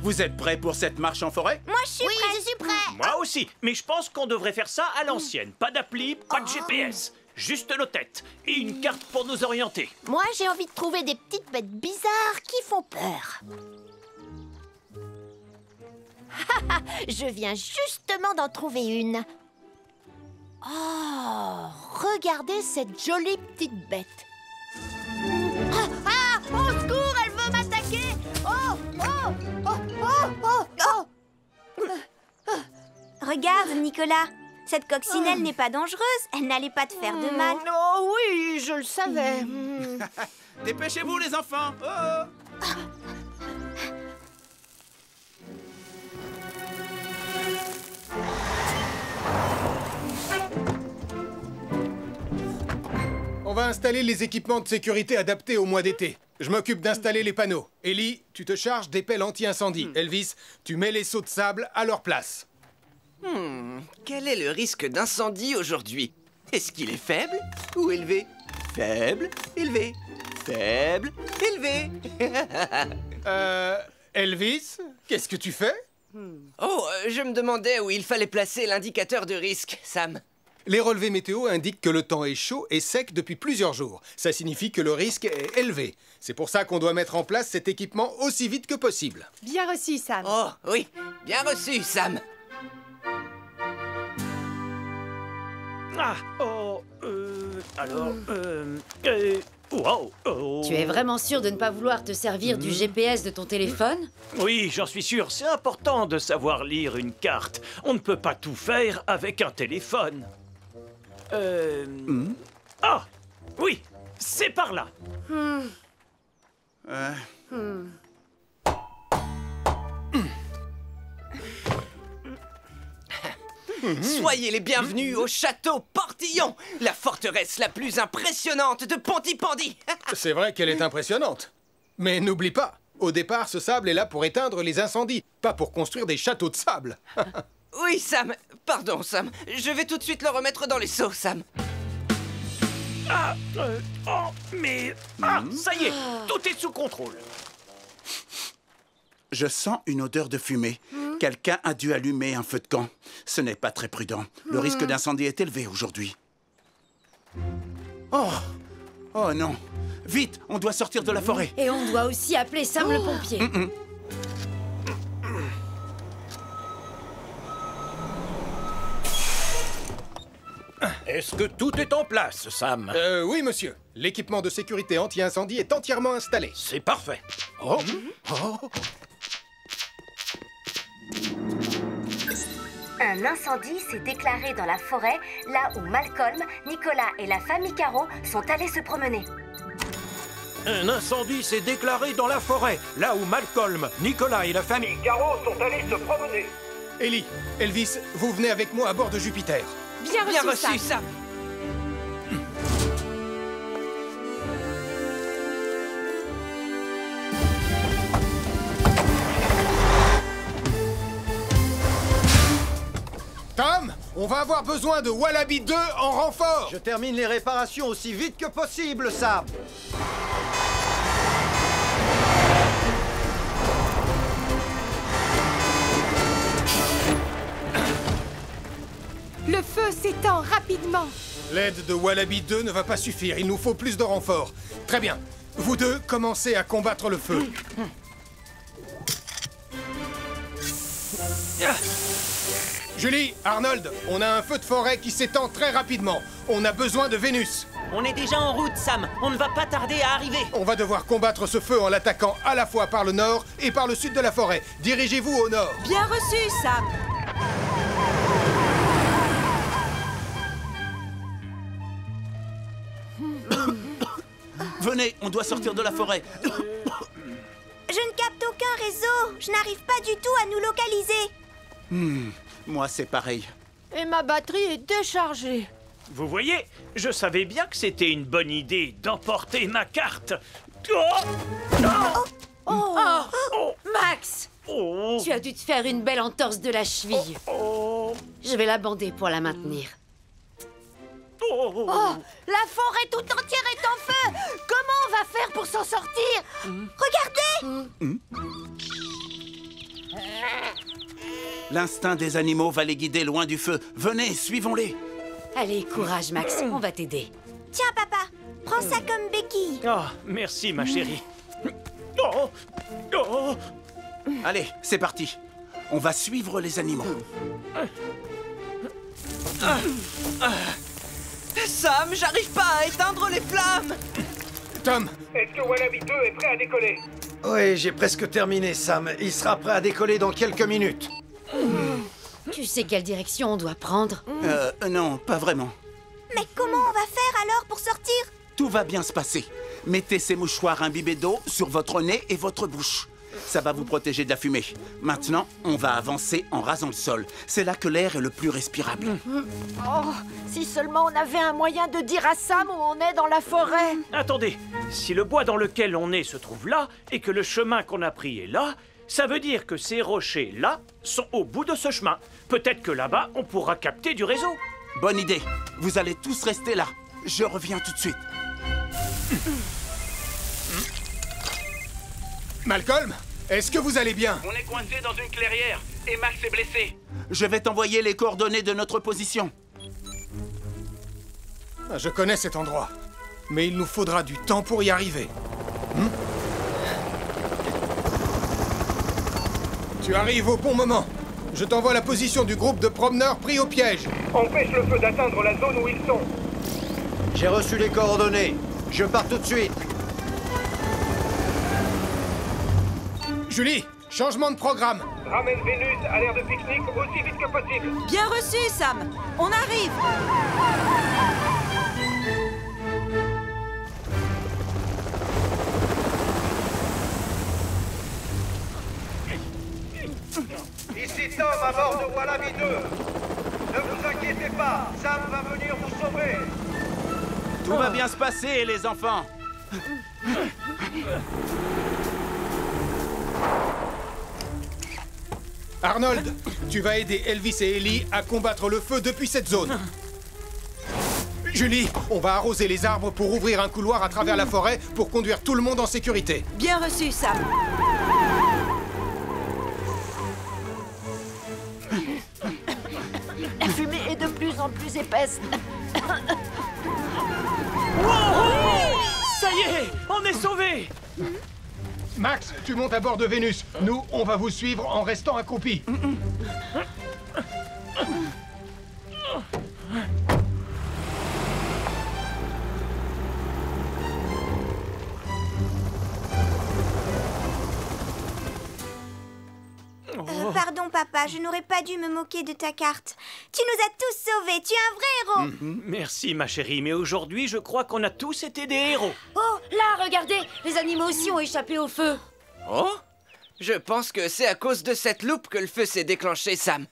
Vous êtes prêts pour cette marche en forêt? Moi, je suis prêt. Je suis prêt. Moi aussi, mais je pense qu'on devrait faire ça à l'ancienne. Pas d'appli, pas de GPS. Juste nos têtes et une carte pour nous orienter. Moi, j'ai envie de trouver des petites bêtes bizarres qui font peur. Je viens justement d'en trouver une. Oh, regardez cette jolie petite bête. Au secours, elle veut m'attaquer. Regarde, Nicolas. Cette coccinelle n'est pas dangereuse. Elle n'allait pas te faire de mal. Oh oui, je le savais. Dépêchez-vous, les enfants! Oh. On va installer les équipements de sécurité adaptés au mois d'été. Je m'occupe d'installer les panneaux. Ellie, tu te charges des pelles anti-incendie. Elvis, tu mets les seaux de sable à leur place. Quel est le risque d'incendie aujourd'hui? Est-ce qu'il est faible ou élevé? Faible, élevé, faible, élevé. Elvis, qu'est-ce que tu fais? Je me demandais où il fallait placer l'indicateur de risque, Sam. Les relevés météo indiquent que le temps est chaud et sec depuis plusieurs jours. Ça signifie que le risque est élevé. C'est pour ça qu'on doit mettre en place cet équipement aussi vite que possible. Bien reçu, Sam. Oh, oui, bien reçu, Sam. Tu es vraiment sûr de ne pas vouloir te servir du GPS de ton téléphone? Oui, j'en suis sûr, c'est important de savoir lire une carte. On ne peut pas tout faire avec un téléphone. Ah, oui, c'est par là. Soyez les bienvenus au château Portillon, la forteresse la plus impressionnante de Pontypandy. C'est vrai qu'elle est impressionnante. Mais n'oublie pas, au départ, ce sable est là pour éteindre les incendies, pas pour construire des châteaux de sable. Oui, Sam. Pardon, Sam. Je vais tout de suite le remettre dans les seaux, Sam. Ça y est, tout est sous contrôle. Je sens une odeur de fumée. Quelqu'un a dû allumer un feu de camp. Ce n'est pas très prudent. Le risque d'incendie est élevé aujourd'hui. Oh! Oh non! Vite, on doit sortir de la forêt. Et on doit aussi appeler Sam le pompier. Est-ce que tout est en place, Sam? Oui, monsieur. L'équipement de sécurité anti-incendie est entièrement installé. C'est parfait. Un incendie s'est déclaré dans la forêt, là où Malcolm, Nicolas et la famille Caro sont allés se promener. Un incendie s'est déclaré dans la forêt, là où Malcolm, Nicolas et la famille Caro sont allés se promener. Ellie, Elvis, vous venez avec moi à bord de Jupiter. Bien reçu, Sam. Tom, on va avoir besoin de Wallaby 2 en renfort. Je termine les réparations aussi vite que possible, Sam. Le feu s'étend rapidement. L'aide de Wallaby 2 ne va pas suffire, il nous faut plus de renforts. Très bien, vous deux, commencez à combattre le feu. Julie, Arnold, on a un feu de forêt qui s'étend très rapidement. On a besoin de Vénus. On est déjà en route, Sam. On ne va pas tarder à arriver. On va devoir combattre ce feu en l'attaquant à la fois par le nord et par le sud de la forêt. Dirigez-vous au nord. Bien reçu, Sam. Venez, on doit sortir de la forêt. Je ne capte aucun réseau. Je n'arrive pas du tout à nous localiser. Moi, c'est pareil. Et ma batterie est déchargée. Vous voyez, je savais bien que c'était une bonne idée d'emporter ma carte. Max, tu as dû te faire une belle entorse de la cheville. Je vais la bander pour la maintenir. La forêt tout entière est en feu. Comment on va faire pour s'en sortir? Regardez. L'instinct des animaux va les guider loin du feu. Venez, suivons-les. Allez, courage, Max, on va t'aider. Tiens, papa, prends ça comme béquille. Oh, merci, ma chérie. Oh, oh. Allez, c'est parti. On va suivre les animaux. Sam, j'arrive pas à éteindre les flammes. Tom, est-ce que Wallaby 2 est prêt à décoller? Oui, j'ai presque terminé, Sam. Il sera prêt à décoller dans quelques minutes. Tu sais quelle direction on doit prendre? Non, pas vraiment. Mais comment on va faire alors pour sortir? Tout va bien se passer. Mettez ces mouchoirs imbibés d'eau sur votre nez et votre bouche. Ça va vous protéger de la fumée. Maintenant, on va avancer en rasant le sol. C'est là que l'air est le plus respirable. Oh, si seulement on avait un moyen de dire à Sam où on est dans la forêt. Attendez, si le bois dans lequel on est se trouve là, et que le chemin qu'on a pris est là, ça veut dire que ces rochers là sont au bout de ce chemin. Peut-être que là-bas, on pourra capter du réseau. Bonne idée. Vous allez tous rester là. Je reviens tout de suite. Malcolm, est-ce que vous allez bien? On est coincé dans une clairière et Max est blessé. Je vais t'envoyer les coordonnées de notre position. Je connais cet endroit, mais il nous faudra du temps pour y arriver. Tu arrives au bon moment. Je t'envoie la position du groupe de promeneurs pris au piège. Empêche le feu d'atteindre la zone où ils sont. J'ai reçu les coordonnées. Je pars tout de suite. Julie, changement de programme. Ramène Vénus à l'aire de pique-nique aussi vite que possible. Bien reçu, Sam. On arrive. Ici Tom à bord de Wallaby 2. Ne vous inquiétez pas, Sam va venir vous sauver. Tout va bien se passer, les enfants. Arnold, tu vas aider Elvis et Ellie à combattre le feu depuis cette zone. Julie, on va arroser les arbres pour ouvrir un couloir à travers la forêt pour conduire tout le monde en sécurité. Bien reçu, Sam. La fumée est de plus en plus épaisse. Ça y est, on est sauvés. Max, tu montes à bord de Vénus. Nous, on va vous suivre en restant accroupis. Pardon, papa, je n'aurais pas dû me moquer de ta carte. Tu nous as tous sauvés, tu es un vrai héros. Merci, ma chérie, mais aujourd'hui, je crois qu'on a tous été des héros. Oh, là, regardez, les animaux aussi ont échappé au feu. Oh, je pense que c'est à cause de cette loupe que le feu s'est déclenché, Sam.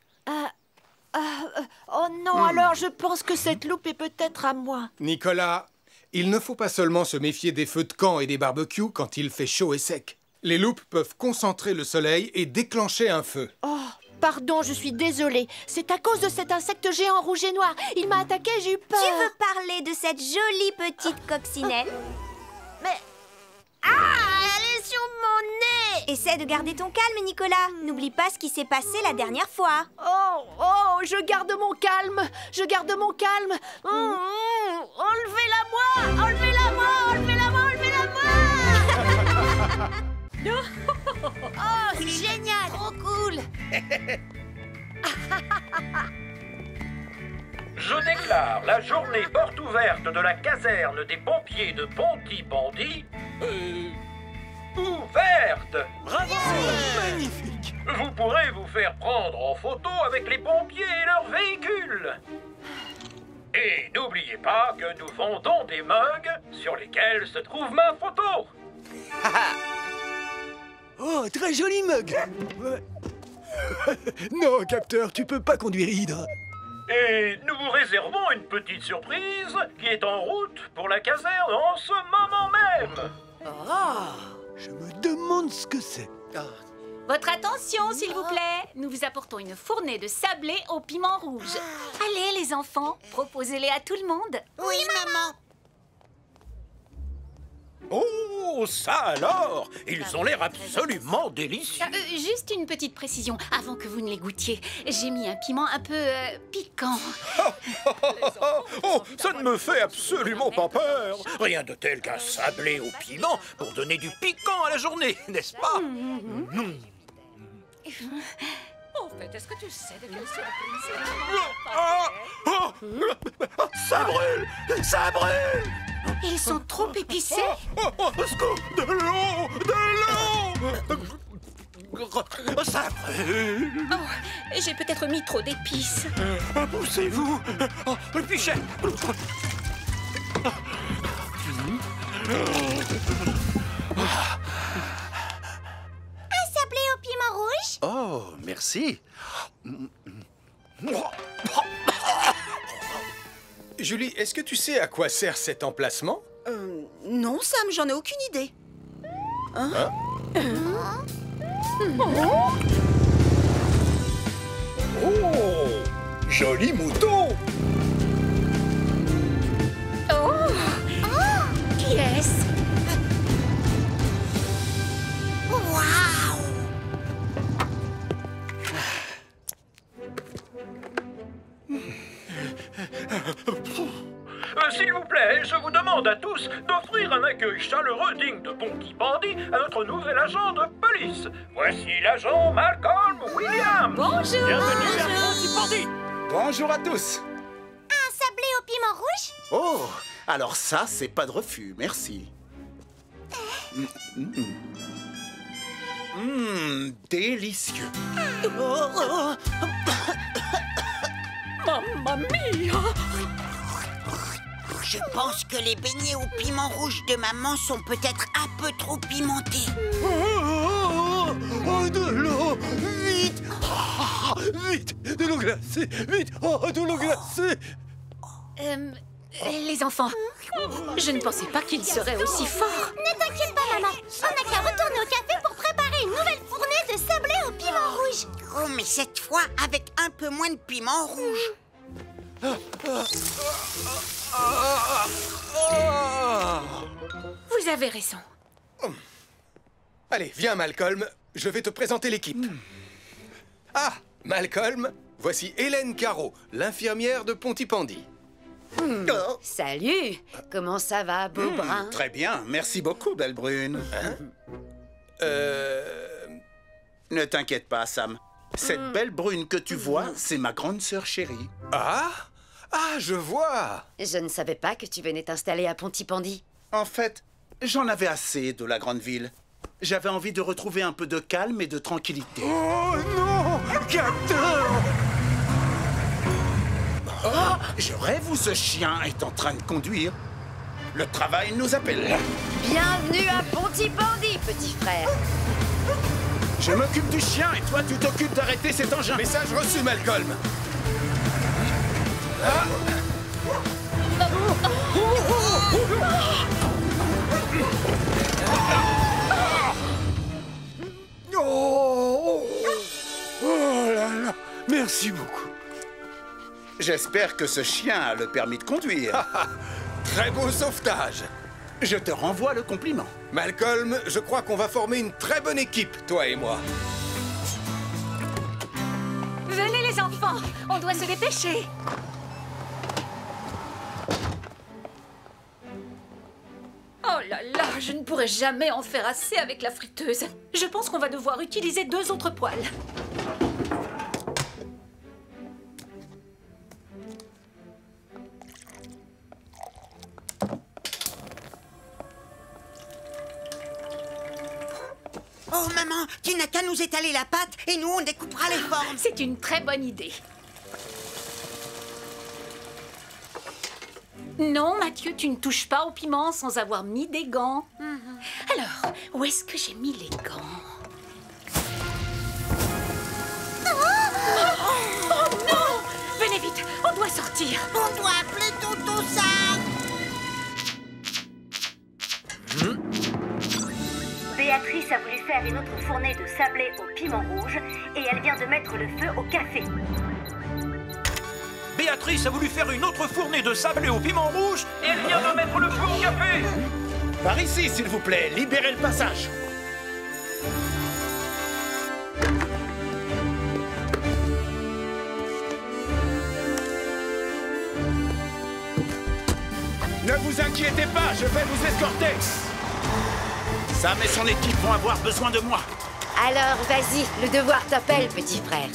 Oh non, alors je pense que cette loupe est peut-être à moi. Nicolas, il ne faut pas seulement se méfier des feux de camp et des barbecues quand il fait chaud et sec. Les loupes peuvent concentrer le soleil et déclencher un feu. Oh, pardon, je suis désolée. C'est à cause de cet insecte géant rouge et noir. Il m'a attaqué, j'ai eu peur. Tu veux parler de cette jolie petite coccinelle? Mais... Ah, elle est sur mon nez! Essaie de garder ton calme, Nicolas. N'oublie pas ce qui s'est passé la dernière fois. Oh, je garde mon calme. Je garde mon calme. Enlevez-la-moi! Enlevez-la-moi! Enlevez-la-moi! Enlevez-la-moi! Oh, c'est génial! Trop cool. Je déclare la journée porte ouverte de la caserne des pompiers de Ponty-Bondy ouverte. Bravo! Magnifique. Vous pourrez vous faire prendre en photo avec les pompiers et leurs véhicules. Et n'oubliez pas que nous vendons des mugs sur lesquels se trouve ma photo. Oh, très joli mug. Non, capteur, tu peux pas conduire Hydre. Et nous vous réservons une petite surprise qui est en route pour la caserne en ce moment même. Je me demande ce que c'est. Votre attention, s'il vous plaît. Nous vous apportons une fournée de sablés au piment rouge. Allez, les enfants, proposez-les à tout le monde. Oui, maman. Oh, ça alors! Ils ont l'air absolument délicieux. Juste une petite précision, avant que vous ne les goûtiez. J'ai mis un piment un peu piquant. Oh, ça ne me fait absolument pas peur. Rien de tel qu'un sablé au piment pour donner du piquant à la journée, n'est-ce pas? En fait, est-ce que tu sais de quelle surprise Ça brûle! Ça brûle! Ils sont trop épicés. Au secours! De l'eau! De l'eau! Ça brûle! Oh, j'ai peut-être mis trop d'épices. Poussez-vous! Oh, le pichet! Un sablé au piment rouge? Oh, merci. Julie, est-ce que tu sais à quoi sert cet emplacement? Non, Sam, j'en ai aucune idée. Hein? Oh! Joli mouton! Oh! Qui est-ce? Waouh! S'il vous plaît, je vous demande à tous d'offrir un accueil chaleureux digne de Pontypandy à notre nouvel agent de police. Voici l'agent Malcolm Williams. Bonjour! Bienvenue à Pontypandy. Bonjour à tous. Un sablé au piment rouge? Oh, alors ça, c'est pas de refus, merci. Délicieux. Mamma mia! Je pense que les beignets au piment rouge de maman sont peut-être un peu trop pimentés. Oh, de l'eau! Vite! Vite! De l'eau glacée! Vite! Oh, de l'eau glacée! Les enfants, je ne pensais pas qu'ils seraient aussi forts. Ne t'inquiète pas, maman. On n'a qu'à retourner au café pour préparer une nouvelle fournée de sablé au piment rouge. Oh, mais cette fois avec un peu moins de piment rouge. Vous avez raison. Allez, viens, Malcolm. Je vais te présenter l'équipe. Ah, Malcolm, voici Hélène Caro, l'infirmière de Pontypandy. Salut! Comment ça va, beau brun? Très bien, merci beaucoup, belle brune. Ne t'inquiète pas, Sam. Cette belle brune que tu vois, c'est ma grande sœur chérie. Ah, je vois. Je ne savais pas que tu venais t'installer à Pontypandy. En fait, j'en avais assez de la grande ville. J'avais envie de retrouver un peu de calme et de tranquillité. Oh non! Capteur! Oh, je rêve où ce chien est en train de conduire. Le travail nous appelle. Bienvenue à Pontypandy, petit frère. Je m'occupe du chien et toi tu t'occupes d'arrêter cet engin. Message reçu, Malcolm. Oh là là! Merci beaucoup. J'espère que ce chien a le permis de conduire. Très beau sauvetage. Je te renvoie le compliment. Malcolm, je crois qu'on va former une très bonne équipe, toi et moi. Venez les enfants, on doit se dépêcher. Oh là là, je ne pourrai jamais en faire assez avec la friteuse. Je pense qu'on va devoir utiliser 2 autres poêles. Oh, maman, tu n'as qu'à nous étaler la pâte et nous, on découpera les formes. C'est une très bonne idée. Non, Mathieu, tu ne touches pas au piment sans avoir mis des gants. Alors, où est-ce que j'ai mis les gants? Oh non! Venez vite, on doit sortir. On doit appeler Tonton Sam. Béatrice a voulu faire une autre fournée de sablé au piment rouge et elle vient de mettre le feu au café. Béatrice a voulu faire une autre fournée de sablé au piment rouge et elle vient de mettre le feu au café. Par ici, s'il vous plaît, libérez le passage. Ne vous inquiétez pas, je vais vous escorter. Sam et son équipe vont avoir besoin de moi. Alors, vas-y, le devoir t'appelle, petit frère.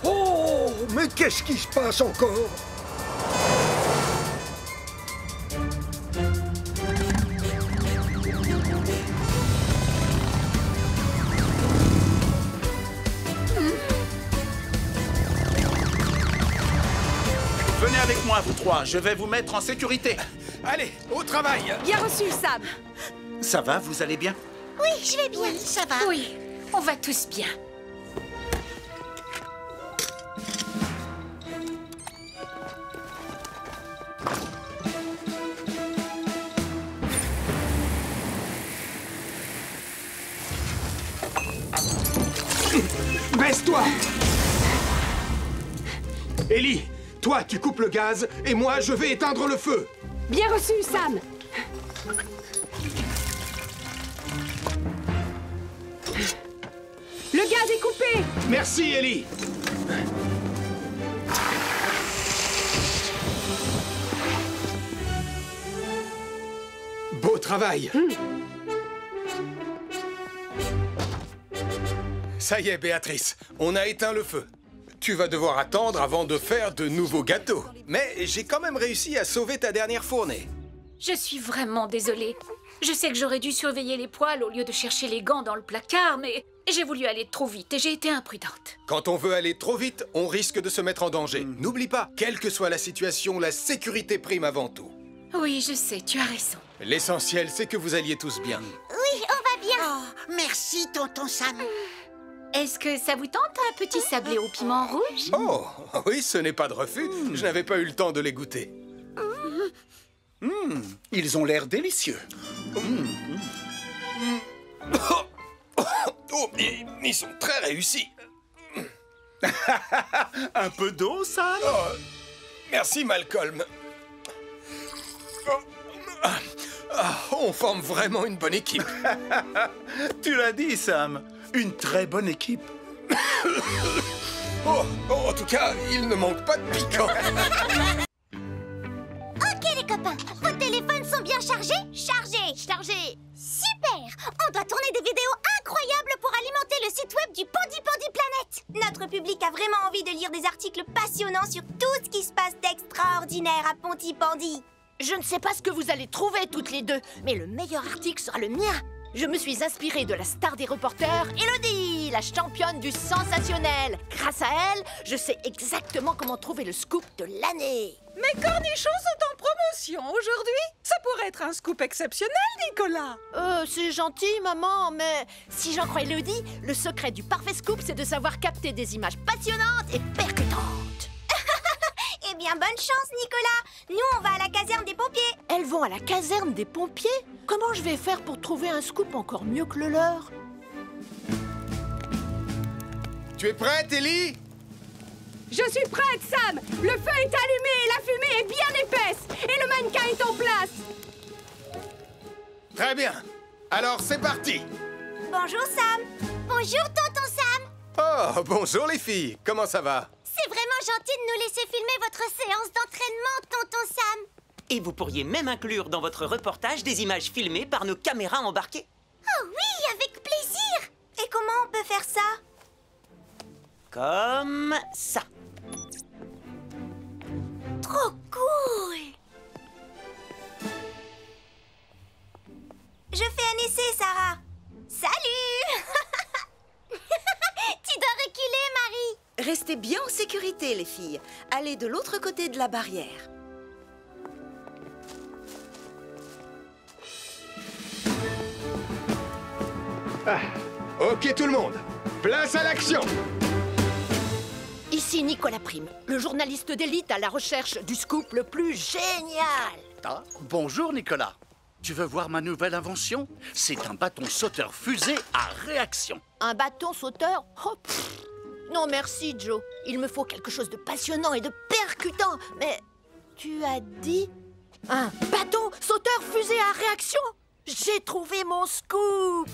Oh, mais qu'est-ce qui se passe encore? Venez avec moi, vous trois. Je vais vous mettre en sécurité. Allez, au travail. Bien reçu, Sam. Ça va, vous allez bien? Oui, je vais bien. Oui, ça va. Oui, on va tous bien. Baisse-toi! Ellie, toi, tu coupes le gaz, et moi, je vais éteindre le feu. Bien reçu, Sam. Le gaz est coupé. Merci, Ellie. Beau travail. Ça y est, Béatrice, on a éteint le feu. Tu vas devoir attendre avant de faire de nouveaux gâteaux. Mais j'ai quand même réussi à sauver ta dernière fournée. Je suis vraiment désolée. Je sais que j'aurais dû surveiller les poêles au lieu de chercher les gants dans le placard, mais j'ai voulu aller trop vite et j'ai été imprudente. Quand on veut aller trop vite, on risque de se mettre en danger. N'oublie pas, quelle que soit la situation, la sécurité prime avant tout. Oui, je sais, tu as raison. L'essentiel, c'est que vous alliez tous bien. Oui, on va bien. Oh, merci, tonton Sam. Est-ce que ça vous tente un petit sablé au piment rouge? Oh, oui, ce n'est pas de refus. Je n'avais pas eu le temps de les goûter. Ils ont l'air délicieux. Oh, ils sont très réussis. Un peu d'eau, Sam? Oh, merci, Malcolm. On forme vraiment une bonne équipe. Tu l'as dit, Sam. Une très bonne équipe. En tout cas, il ne manque pas de piquant. Ok, les copains, vos téléphones sont bien chargés? Chargés. Super. On doit tourner des vidéos incroyables pour alimenter le site web du Pandi Pandi Planet. Notre public a vraiment envie de lire des articles passionnants sur tout ce qui se passe d'extraordinaire à Pontypandy. Je ne sais pas ce que vous allez trouver toutes les deux, mais le meilleur article sera le mien. Je me suis inspirée de la star des reporters, Elodie, la championne du sensationnel. Grâce à elle, je sais exactement comment trouver le scoop de l'année. Mes cornichons sont en promotion aujourd'hui. Ça pourrait être un scoop exceptionnel, Nicolas. C'est gentil, maman, mais si j'en crois Elodie, le secret du parfait scoop, c'est de savoir capter des images passionnantes et percutantes. Eh bien, bonne chance, Nicolas. Nous, on va à la caserne des pompiers. Elles vont à la caserne des pompiers? Comment je vais faire pour trouver un scoop encore mieux que le leur? Tu es prête, Ellie? Je suis prête, Sam. Le feu est allumé et la fumée est bien épaisse. Et le mannequin est en place. Très bien. Alors, c'est parti. Bonjour, Sam. Bonjour, tonton Sam. Oh, bonjour les filles. Comment ça va? C'est vraiment gentil de nous laisser filmer votre séance d'entraînement, tonton Sam. Et vous pourriez même inclure dans votre reportage des images filmées par nos caméras embarquées. Oh oui, avec plaisir. Et comment on peut faire ça? Comme ça. Trop cool. Je fais un essai, Sarah. Salut. Tu dois reculer, Marie. Restez bien en sécurité, les filles. Allez de l'autre côté de la barrière. Ok, tout le monde. Place à l'action. Ici Nicolas Prime, le journaliste d'élite à la recherche du scoop le plus génial. Ah, bonjour Nicolas. Tu veux voir ma nouvelle invention? C'est un bâton sauteur fusée à réaction. Un bâton sauteur? Oh, pff. Non merci Joe, il me faut quelque chose de passionnant et de percutant. Mais tu as dit un bâton sauteur fusée à réaction? J'ai trouvé mon scoop.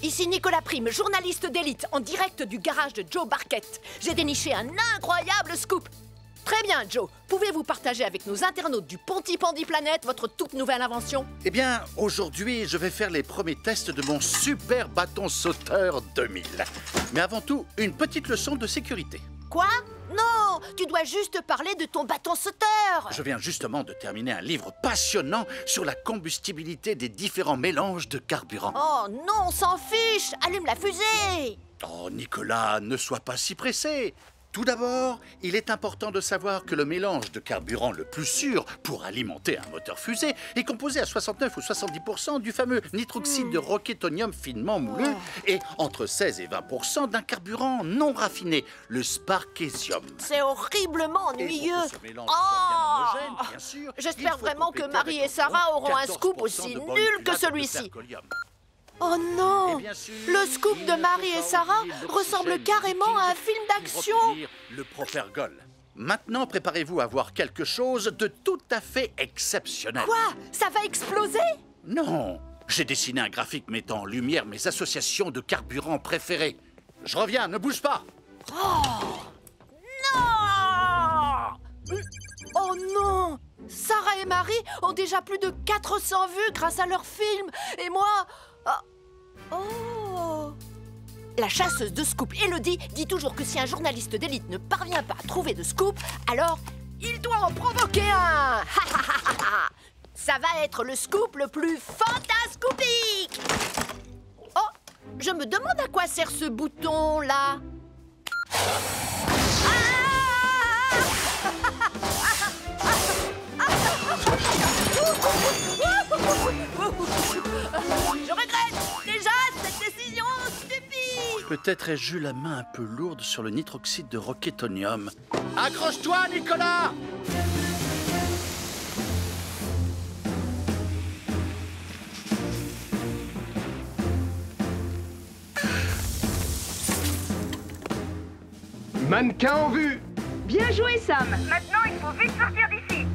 Ici Nicolas Prime, journaliste d'élite, en direct du garage de Joe Barquette. J'ai déniché un incroyable scoop. Très bien, Joe. Pouvez-vous partager avec nos internautes du Pontypandy Planet votre toute nouvelle invention? Eh bien, aujourd'hui, je vais faire les premiers tests de mon super bâton sauteur 2000. Mais avant tout, une petite leçon de sécurité. Quoi? Non, tu dois juste parler de ton bâton sauteur. Je viens justement de terminer un livre passionnant sur la combustibilité des différents mélanges de carburant. Oh non, on s'en fiche. Allume la fusée. Oh, Nicolas, ne sois pas si pressé. Tout d'abord, il est important de savoir que le mélange de carburant le plus sûr pour alimenter un moteur fusée est composé à 69 ou 70% du fameux nitroxyde de roquetonium finement moulu et entre 16 et 20% d'un carburant non raffiné, le sparkésium. C'est horriblement ennuyeux. J'espère vraiment que Marie et Sarah auront un scoop aussi nul que celui-ci. Oh non! Le scoop de Marie et Sarah ressemble carrément à un film d'action. Le propergol. Maintenant, préparez-vous à voir quelque chose de tout à fait exceptionnel. Quoi? Ça va exploser? Non! J'ai dessiné un graphique mettant en lumière mes associations de carburants préférées. Je reviens, ne bouge pas! Oh! Non! Oh non! Sarah et Marie ont déjà plus de 400 vues grâce à leur film. Et moi... Oh! La chasseuse de scoop, Elodie, dit toujours que si un journaliste d'élite ne parvient pas à trouver de scoop, alors il doit en provoquer un! Ça va être le scoop le plus fantascoopique! Oh! Je me demande à quoi sert ce bouton-là. Je regrette déjà cette décision stupide. Peut-être ai-je eu la main un peu lourde sur le nitroxyde de roquetonium. Accroche-toi, Nicolas! Mannequin en vue! Bien joué, Sam. Maintenant, il faut vite sortir d'ici.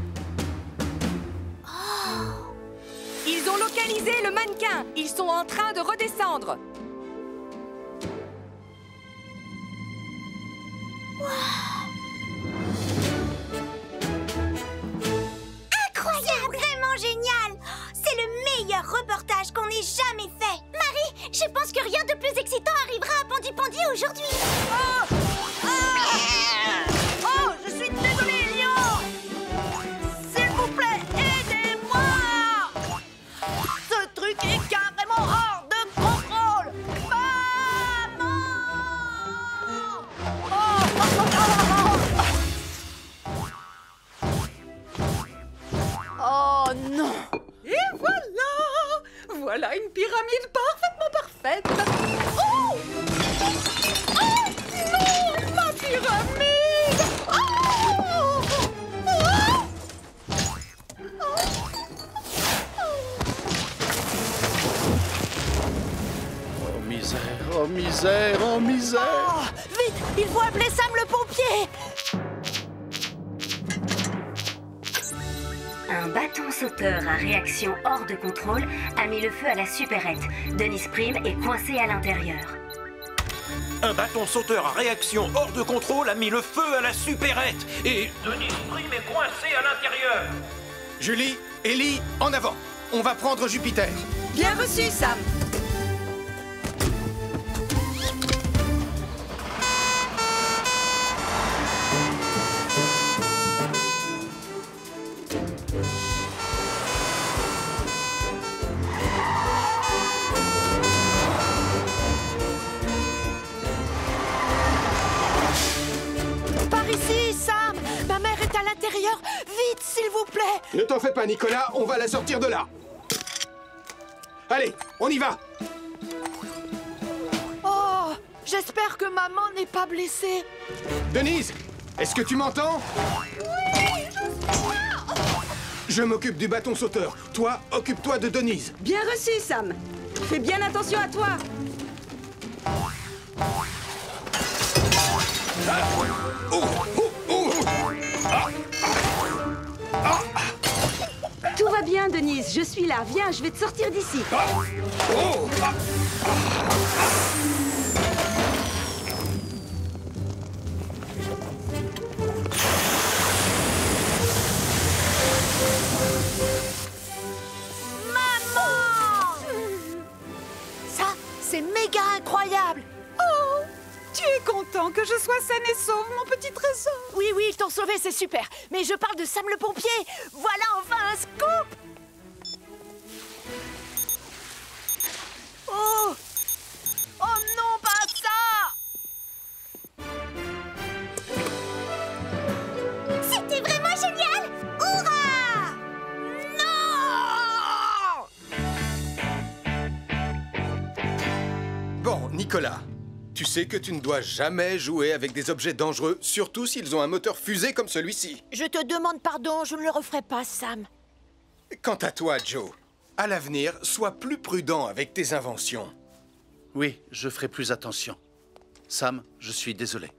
Ils ont localisé le mannequin. Ils sont en train de redescendre. Incroyable! Vraiment génial! C'est le meilleur reportage qu'on ait jamais fait. Marie, je pense que rien de plus excitant arrivera à Pontypandy aujourd'hui. Oh, je suis désolée, Lion! S'il vous plaît, aidez-moi! Ce truc est carrément hors de contrôle! Maman! Oh non! Et voilà! Voilà une pyramide parfaitement parfaite! Oh! Oh non! Ma pyramide! Oh! Oh misère, oh misère, oh misère! Oh, vite! Il faut appeler Sam le pompier! Un bâton sauteur à réaction hors de contrôle a mis le feu à la supérette. Dennis Prime est coincé à l'intérieur. Un bâton sauteur à réaction hors de contrôle a mis le feu à la supérette. Et Dennis Prime est coincé à l'intérieur. Julie, Ellie, en avant. On va prendre Jupiter. Bien reçu, Sam. Par ici, Sam! Ma mère est à l'intérieur! Vite, s'il vous plaît! Ne t'en fais pas, Nicolas, on va la sortir de là. Allez, on y va. Oh! J'espère que maman n'est pas blessée. Denise, est-ce que tu m'entends? Oui, je suis là. Je m'occupe du bâton sauteur. Toi, occupe-toi de Denise. Bien reçu, Sam. Fais bien attention à toi. Tout va bien, Denise. Je suis là. Viens, je vais te sortir d'ici. Ça, c'est méga incroyable. Oh, tu es content que je sois saine et sauve, mon petit trésor? Oui, oui, ils t'ont sauvé, c'est super. Mais je parle de Sam le pompier. Voilà enfin un scoop. Oh! Oh non, pas ça! C'était vraiment génial! Hurrah! Non! Bon, Nicolas, tu sais que tu ne dois jamais jouer avec des objets dangereux, surtout s'ils ont un moteur fusée comme celui-ci. Je te demande pardon, je ne le referai pas, Sam. Quant à toi, Joe, à l'avenir, sois plus prudent avec tes inventions. Oui, je ferai plus attention. Sam, je suis désolé.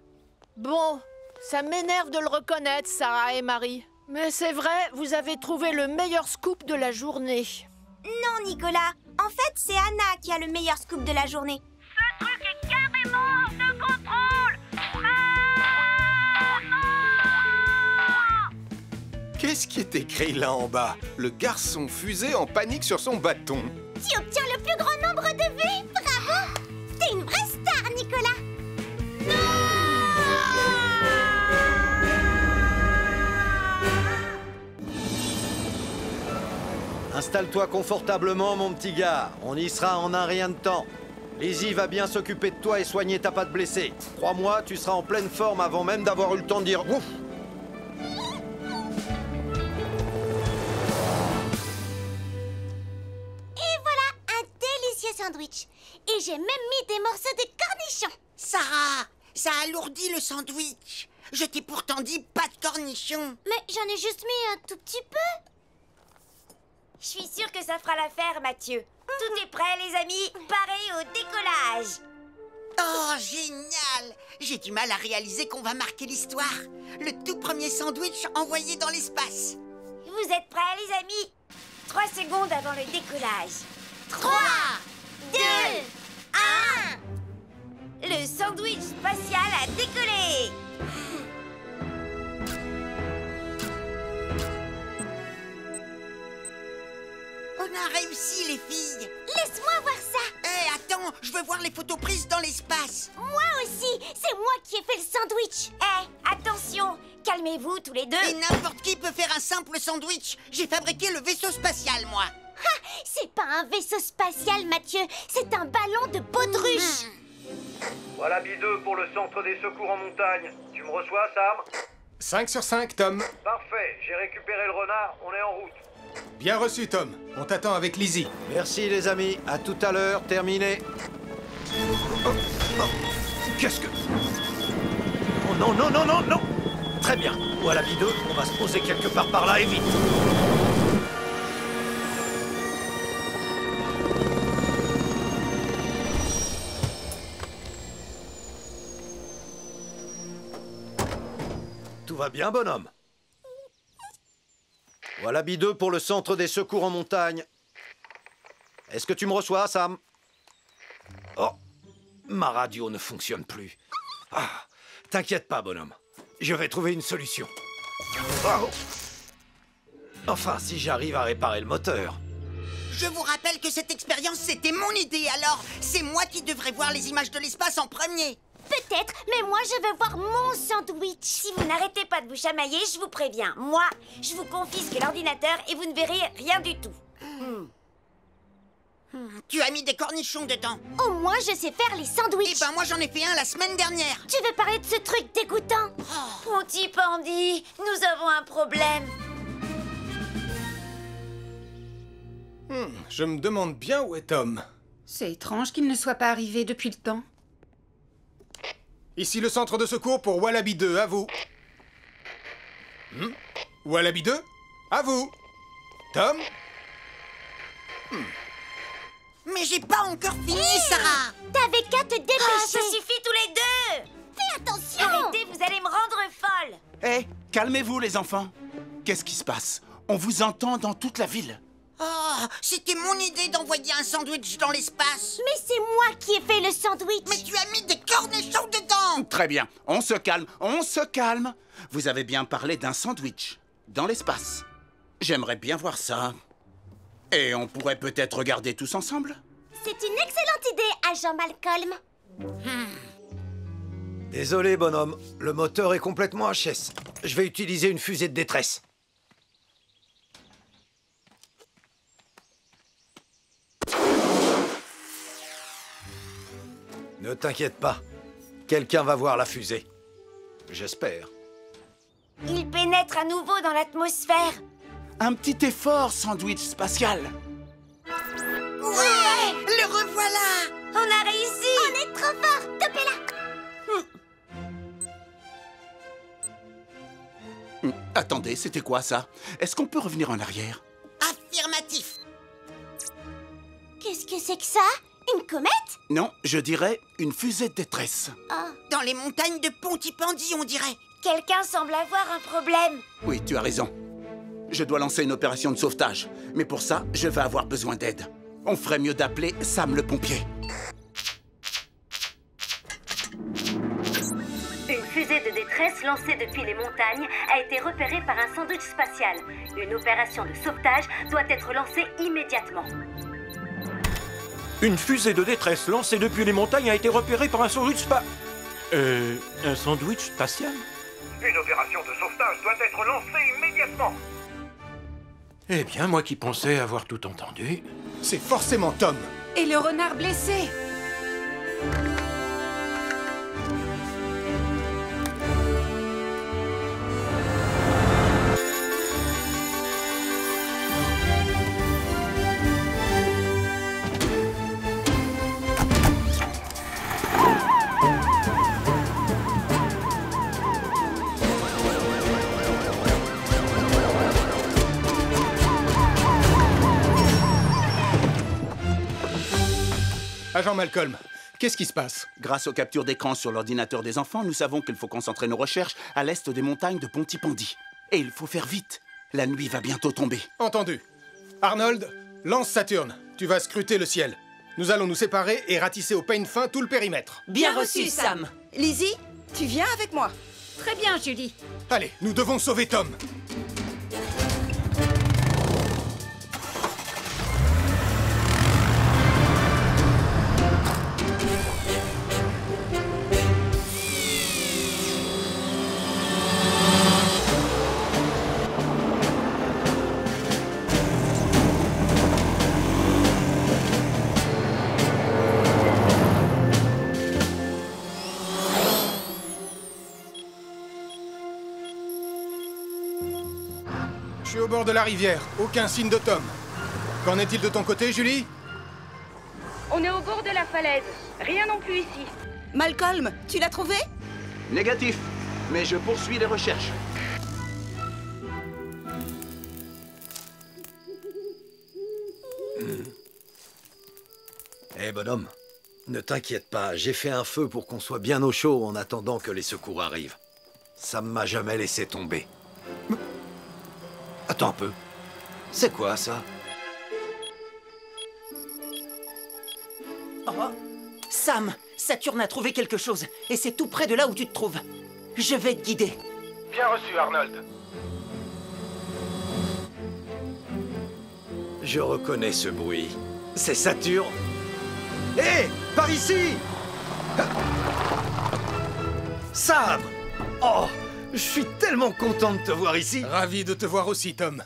Bon, ça m'énerve de le reconnaître, Sarah et Marie. Mais c'est vrai, vous avez trouvé le meilleur scoop de la journée. Non, Nicolas. En fait, c'est Anna qui a le meilleur scoop de la journée. Ce truc est carrément hors de contrôle. Qu'est-ce qui est écrit là en bas? Le garçon fusée en panique sur son bâton. Tu obtiens le plus grand nombre de vues. Bravo! T'es une vraie star, Nicolas. Installe-toi confortablement, mon petit gars. On y sera en un rien de temps. Lizzie va bien s'occuper de toi et soigner ta patte blessée. Crois-moi, tu seras en pleine forme avant même d'avoir eu le temps de dire ouf. Et voilà un délicieux sandwich. Et j'ai même mis des morceaux de cornichons. Sarah, ça alourdit le sandwich. Je t'ai pourtant dit pas de cornichons. Mais j'en ai juste mis un tout petit peu. Je suis sûre que ça fera l'affaire, Mathieu. Tout est prêt, les amis. Pareil au décollage. Oh, génial! J'ai du mal à réaliser qu'on va marquer l'histoire. Le tout premier sandwich envoyé dans l'espace. Vous êtes prêts, les amis? 3 secondes avant le décollage. 3, 2, 1. Le sandwich spatial a décollé. On a réussi, les filles. Laisse-moi voir ça. Hé, attends, je veux voir les photos prises dans l'espace. Moi aussi, c'est moi qui ai fait le sandwich. Attention, calmez-vous tous les deux. Et n'importe qui peut faire un simple sandwich. J'ai fabriqué le vaisseau spatial, moi. Ah, c'est pas un vaisseau spatial, Mathieu. C'est un ballon de baudruche. Voilà B2 pour le centre des secours en montagne. Tu me reçois, Sam? 5 sur 5, Tom. Parfait, j'ai récupéré le renard, on est en route. Bien reçu, Tom. On t'attend avec Lizzie. Merci, les amis. À tout à l'heure. Terminé. Qu'est-ce que... Oh non, non, non, non, non! Très bien. Voilà B2, on va se poser quelque part par là et vite. Tout va bien, bonhomme? Voilà B2 pour le centre des secours en montagne. Est-ce que tu me reçois, Sam? Oh, ma radio ne fonctionne plus. Ah, t'inquiète pas, bonhomme. Je vais trouver une solution. Oh. Enfin, si j'arrive à réparer le moteur. Je vous rappelle que cette expérience, c'était mon idée, alors c'est moi qui devrais voir les images de l'espace en premier. Peut-être, mais moi je veux voir mon sandwich. Si vous n'arrêtez pas de vous chamailler, je vous préviens. Moi, je vous confisque l'ordinateur et vous ne verrez rien du tout. Tu as mis des cornichons dedans. Au moins je sais faire les sandwichs. Eh ben moi j'en ai fait un la semaine dernière. Tu veux parler de ce truc dégoûtant? Ponty Pandy, nous avons un problème. Je me demande bien où est Tom. C'est étrange qu'il ne soit pas arrivé depuis le temps. Ici le centre de secours pour Wallaby 2, à vous. Wallaby 2, à vous. Tom? Mais j'ai pas encore fini, Sarah. T'avais qu'à te dépêcher. Ah, ça suffit tous les deux. Fais attention. Arrêtez, vous allez me rendre folle. Hé, calmez-vous les enfants. Qu'est-ce qui se passe? On vous entend dans toute la ville. Oh, c'était mon idée d'envoyer un sandwich dans l'espace. Mais c'est moi qui ai fait le sandwich. Mais tu as mis des cornichons dedans. Très bien, on se calme, on se calme. Vous avez bien parlé d'un sandwich dans l'espace. J'aimerais bien voir ça. Et on pourrait peut-être regarder tous ensemble? C'est une excellente idée, agent Malcolm. Désolé, bonhomme. Le moteur est complètement HS. Je vais utiliser une fusée de détresse. Ne t'inquiète pas. Quelqu'un va voir la fusée. J'espère. Il pénètre à nouveau dans l'atmosphère. Un petit effort, sandwich spatial. Ouais, le revoilà. On a réussi. On est trop fort. Topez-la. Attendez, c'était quoi ça? Est-ce qu'on peut revenir en arrière? Affirmatif. Qu'est-ce que c'est que ça? Une comète? Non, je dirais une fusée de détresse. Dans les montagnes de Pontypandy, on dirait. Quelqu'un semble avoir un problème. Oui, tu as raison. Je dois lancer une opération de sauvetage. Mais pour ça, je vais avoir besoin d'aide. On ferait mieux d'appeler Sam le pompier. Une fusée de détresse lancée depuis les montagnes a été repérée par un sandwich spatial. Une opération de sauvetage doit être lancée immédiatement. Une fusée de détresse lancée depuis les montagnes a été repérée par un sandwich un sandwich spatial? Une opération de sauvetage doit être lancée immédiatement. Eh bien, moi qui pensais avoir tout entendu... C'est forcément Tom. Et le renard blessé. Agent Malcolm, qu'est-ce qui se passe? Grâce aux captures d'écran sur l'ordinateur des enfants, nous savons qu'il faut concentrer nos recherches à l'est des montagnes de Pontypandy. Et il faut faire vite. La nuit va bientôt tomber. Entendu. Arnold, lance Saturne. Tu vas scruter le ciel. Nous allons nous séparer et ratisser au peigne fin tout le périmètre. Bien reçu, Sam. Lizzie, tu viens avec moi? Très bien, Julie. Allez, nous devons sauver Tom. Je suis au bord de la rivière. Aucun signe de Tom. Qu'en est-il de ton côté, Julie? On est au bord de la falaise. Rien non plus ici. Malcolm, tu l'as trouvé? Négatif. Mais je poursuis les recherches. Eh bonhomme, ne t'inquiète pas, j'ai fait un feu pour qu'on soit bien au chaud en attendant que les secours arrivent. Ça ne m'a jamais laissé tomber. Attends un peu. C'est quoi ça? Oh. Sam, Saturne a trouvé quelque chose, et c'est tout près de là où tu te trouves. Je vais te guider. Bien reçu, Arnold. Je reconnais ce bruit. C'est Saturne. Hé, par ici! Sam! Oh, je suis tellement content de te voir ici. Ravi de te voir aussi, Tom.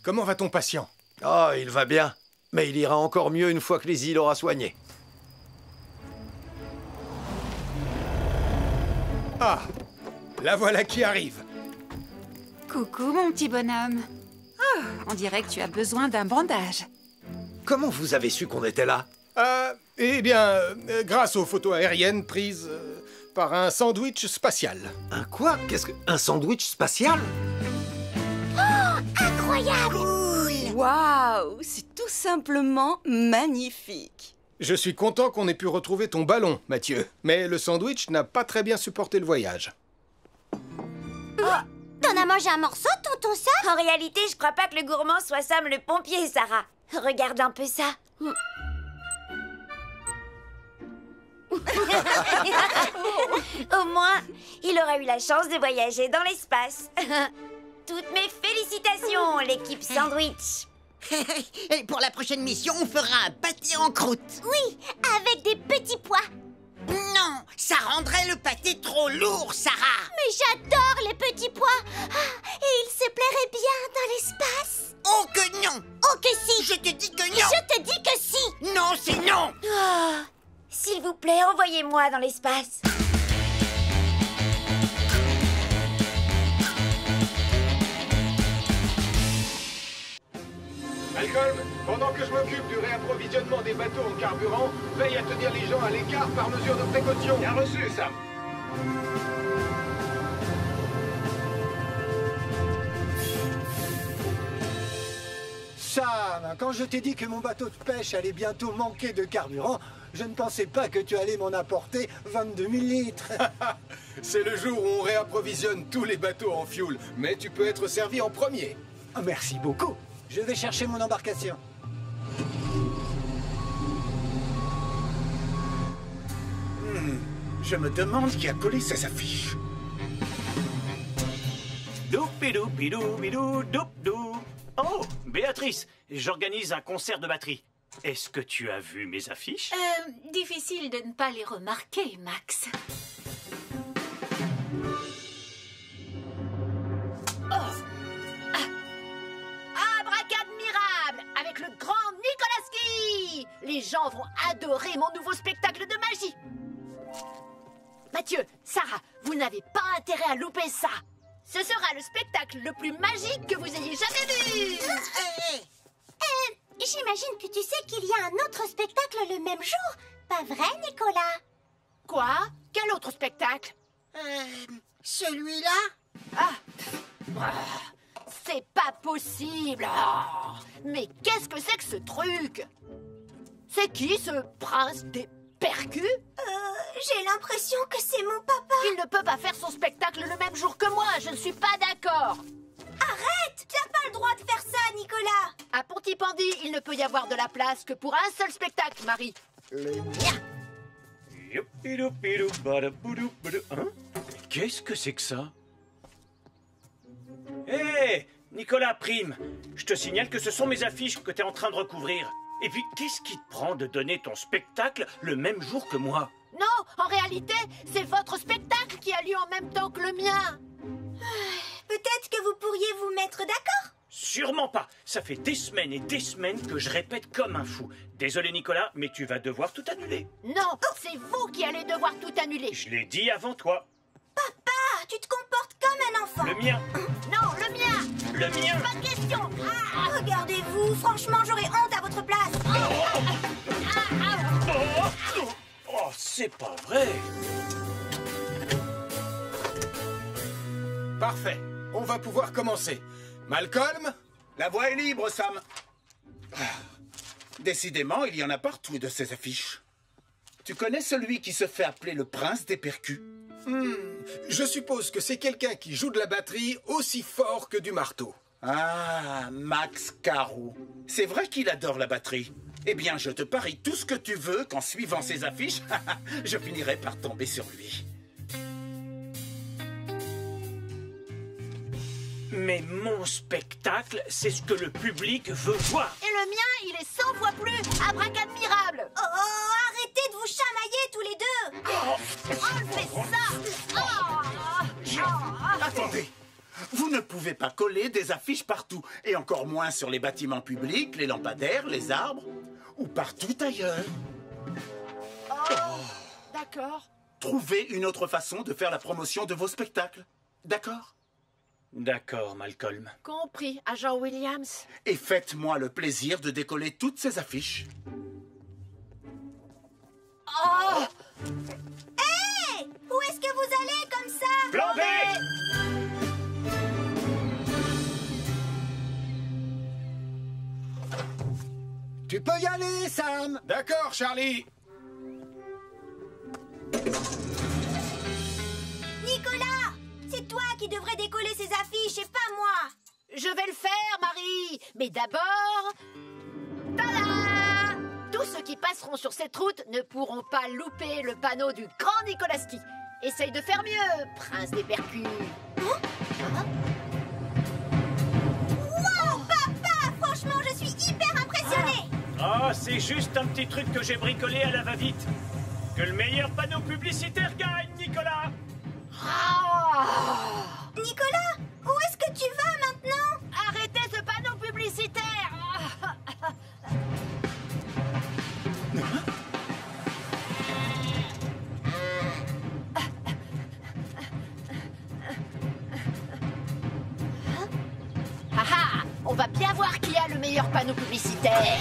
Comment va ton patient? Oh, il va bien. Mais il ira encore mieux une fois que Lizzie l'aura soigné. Ah, la voilà qui arrive. Coucou, mon petit bonhomme. Oh, on dirait que tu as besoin d'un bandage. Comment vous avez su qu'on était là? Eh bien, grâce aux photos aériennes prises par un sandwich spatial. Un quoi? Qu'est-ce que... Un sandwich spatial? Incroyable! Waouh, c'est tout simplement magnifique. Je suis content qu'on ait pu retrouver ton ballon, Mathieu. Mais le sandwich n'a pas très bien supporté le voyage. T'en as mangé un morceau, tonton Sam? En réalité, je crois pas que le gourmand soit Sam le pompier, Sarah. Regarde un peu ça. Au moins, il aura eu la chance de voyager dans l'espace. Toutes mes félicitations, l'équipe Sandwich. Et pour la prochaine mission, on fera un pâté en croûte. Oui, avec des petits pois. Non, ça rendrait le pâté trop lourd, Sarah. Mais j'adore les petits pois. Et ils se plairaient bien dans l'espace. Oh que non. Oh que si. Je te dis que non. Je te dis que si. Non, c'est non. S'il vous plaît, envoyez-moi dans l'espace. Malcolm, pendant que je m'occupe du réapprovisionnement des bateaux en carburant, veille à tenir les gens à l'écart par mesure de précaution. Bien reçu, Sam. Sam, quand je t'ai dit que mon bateau de pêche allait bientôt manquer de carburant, je ne pensais pas que tu allais m'en apporter 22 000 litres. C'est le jour où on réapprovisionne tous les bateaux en fuel, mais tu peux être servi en premier. Merci beaucoup. Je vais chercher mon embarcation. Je me demande qui a collé ces affiches. Doupidou, bidou, bidou, doup, dou. Oh, Béatrice, j'organise un concert de batterie. Est-ce que tu as vu mes affiches? Difficile de ne pas les remarquer, Max. Abracadmirable avec le grand Nikolaski. Les gens vont adorer mon nouveau spectacle de magie. Mathieu, Sarah, vous n'avez pas intérêt à louper ça. Ce sera le spectacle le plus magique que vous ayez jamais vu. J'imagine que tu sais qu'il y a un autre spectacle le même jour. Pas vrai, Nicolas? Quoi? Quel autre spectacle? Celui-là? C'est pas possible. Mais qu'est-ce que c'est que ce truc? C'est qui ce prince des percus? J'ai l'impression que c'est mon papa. Il ne peut pas faire son spectacle le même jour que moi. Je ne suis pas d'accord. Arrête! T'as pas le droit de faire ça, Nicolas! À Pontypandy, il ne peut y avoir de la place que pour un seul spectacle, Marie. Le mien. Hein? Qu'est-ce que c'est que ça? Hé, Nicolas Prime, je te signale que ce sont mes affiches que tu es en train de recouvrir. Et puis, qu'est-ce qui te prend de donner ton spectacle le même jour que moi? Non, en réalité, c'est votre spectacle qui a lieu en même temps que le mien. Peut-être que vous pourriez vous mettre d'accord? Sûrement pas. Ça fait des semaines et des semaines que je répète comme un fou. Désolé Nicolas, mais tu vas devoir tout annuler. Non, c'est vous qui allez devoir tout annuler. Je l'ai dit avant toi. Papa, tu te comportes comme un enfant. Le mien. Non, le mien. Le mien. Pas de question. Regardez-vous, franchement, j'aurais honte à votre place. Oh, c'est pas vrai. Parfait. On va pouvoir commencer. Malcolm? La voie est libre, Sam. Décidément, il y en a partout de ces affiches. Tu connais celui qui se fait appeler le prince des percus? Je suppose que c'est quelqu'un qui joue de la batterie aussi fort que du marteau. Ah, Max Caro. C'est vrai qu'il adore la batterie. Eh bien, je te parie tout ce que tu veux qu'en suivant ses affiches, je finirai par tomber sur lui. Mais mon spectacle, c'est ce que le public veut voir. Et le mien, il est 100 fois plus abracadmirable. Oh, arrêtez de vous chamailler tous les deux. Enlevez ça. Attendez. Vous ne pouvez pas coller des affiches partout, et encore moins sur les bâtiments publics, les lampadaires, les arbres, ou partout ailleurs. D'accord. Trouvez une autre façon de faire la promotion de vos spectacles. D'accord? D'accord, Malcolm. Compris, agent Williams. Et faites-moi le plaisir de décoller toutes ces affiches. Hé! Où est-ce que vous allez comme ça? Plan B! Tu peux y aller, Sam. D'accord, Charlie. Nicolas, c'est toi qui devrais décoller ces affiches et pas moi. Je vais le faire, Marie. Mais d'abord... Tada! Tous ceux qui passeront sur cette route ne pourront pas louper le panneau du grand Nicolaski. Essaye de faire mieux, prince des percus. Wow, papa! Franchement, je suis hyper impressionnée. Oh, c'est juste un petit truc que j'ai bricolé à la va-vite. Que le meilleur panneau publicitaire gagne, Nicolas! Nicolas, où est-ce que tu vas maintenant? Arrêtez ce panneau publicitaire! Ah, on va bien voir qui a le meilleur panneau publicitaire.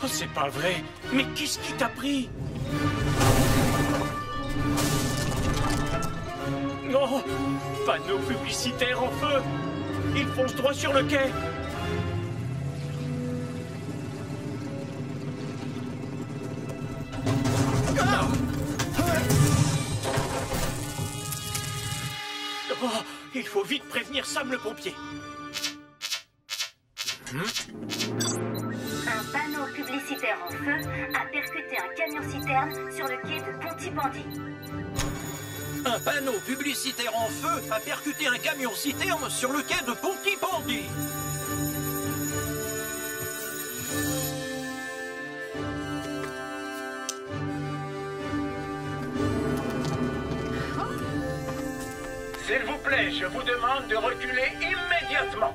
Oh, c'est pas vrai. Mais qu'est-ce qui t'a pris? Oh, panneau publicitaire en feu. Il fonce droit sur le quai. Oh, il faut vite prévenir Sam le pompier. Un panneau publicitaire en feu a percuté un camion-citerne sur le quai de Pontypandy. Un panneau publicitaire en feu a percuté un camion-citerne sur le quai de Pontypandy. S'il vous plaît, je vous demande de reculer immédiatement.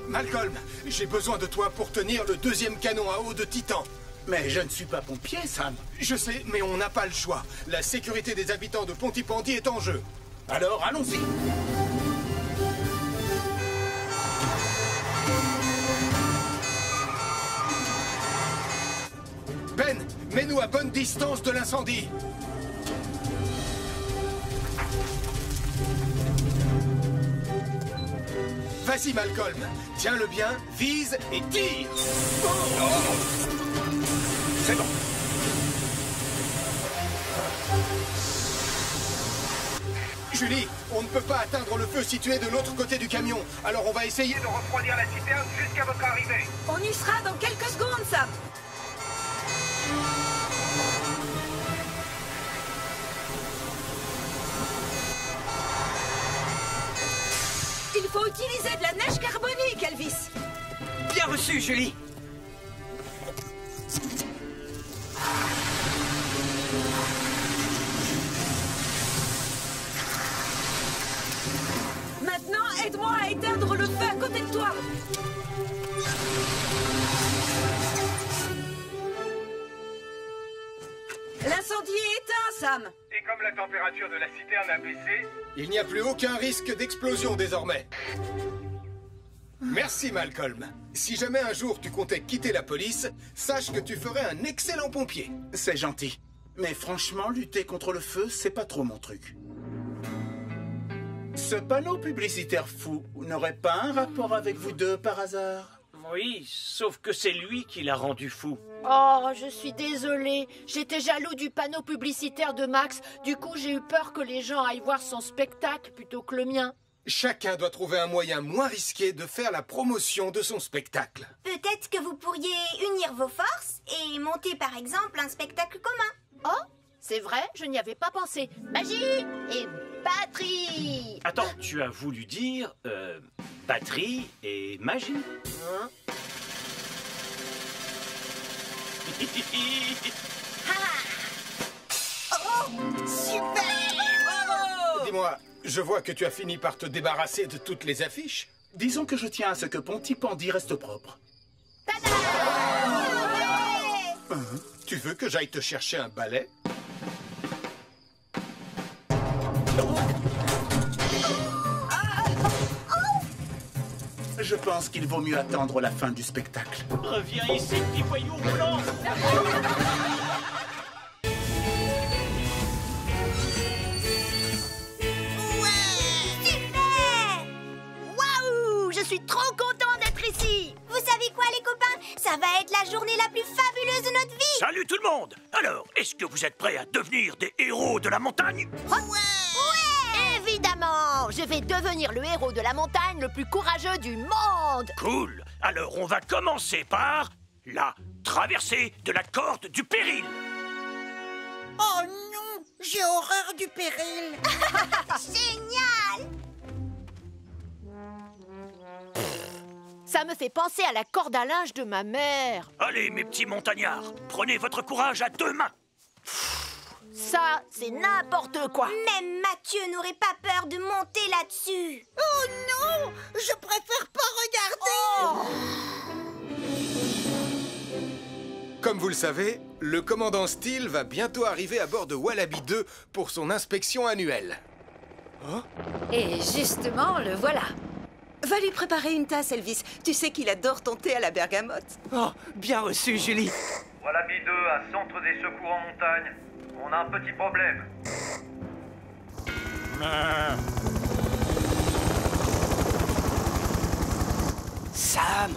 Malcolm, j'ai besoin de toi pour tenir le deuxième canon à eau de Titan. Mais je ne suis pas pompier, Sam. Je sais, mais on n'a pas le choix. La sécurité des habitants de Pontypandy est en jeu. Alors, allons-y. Ben, mets-nous à bonne distance de l'incendie. Vas-y, Malcolm. Tiens-le bien, vise et tire. C'est bon. Julie, on ne peut pas atteindre le feu situé de l'autre côté du camion. Alors on va essayer de refroidir la citerne jusqu'à votre arrivée. On y sera dans quelques secondes, Sam. Il faut utiliser de la neige carbonique, Elvis. Bien reçu, Julie. Maintenant, aide-moi à éteindre le feu à côté de toi. L'incendie est éteint, Sam. Et comme la température de la citerne a baissé, il n'y a plus aucun risque d'explosion désormais. Merci, Malcolm. Si jamais un jour tu comptais quitter la police, sache que tu ferais un excellent pompier. C'est gentil. Mais franchement, lutter contre le feu, c'est pas trop mon truc. Ce panneau publicitaire fou n'aurait pas un rapport avec vous deux par hasard? Oui, sauf que c'est lui qui l'a rendu fou. Oh, je suis désolée. J'étais jaloux du panneau publicitaire de Max. Du coup, j'ai eu peur que les gens aillent voir son spectacle plutôt que le mien. Chacun doit trouver un moyen moins risqué de faire la promotion de son spectacle. Peut-être que vous pourriez unir vos forces et monter par exemple un spectacle commun. Oh, c'est vrai, je n'y avais pas pensé. Magie et batterie. Attends, tu as voulu dire batterie et magie? Hein? Oh, super! Bravo! Dis-moi, je vois que tu as fini par te débarrasser de toutes les affiches. Disons que je tiens à ce que Pontypandy reste propre. Tu veux que j'aille te chercher un balai? Je pense qu'il vaut mieux attendre la fin du spectacle. Reviens ici, petit voyou roulant. Super! Waouh! Je suis trop content d'être ici! Vous savez quoi, les copains? Ça va être la journée la plus fabuleuse de notre vie! Salut tout le monde! Alors, est-ce que vous êtes prêts à devenir des héros de la montagne? Évidemment! Je vais devenir le héros de la montagne le plus courageux du monde! Cool! Alors, on va commencer par la traversée de la corde du péril. Oh non! J'ai horreur du péril! Génial! Ça me fait penser à la corde à linge de ma mère. Allez, mes petits montagnards, prenez votre courage à 2 mains. Ça, c'est n'importe quoi. Même Mathieu n'aurait pas peur de monter là-dessus. Oh non! Je préfère pas regarder! Comme vous le savez, le commandant Steele va bientôt arriver à bord de Wallaby 2 pour son inspection annuelle. Oh. Et justement, le voilà. Va lui préparer une tasse, Elvis. Tu sais qu'il adore ton thé à la bergamote. Oh, bien reçu, Julie. Wallaby 2 à Centre des Secours en Montagne. On a un petit problème. Sam,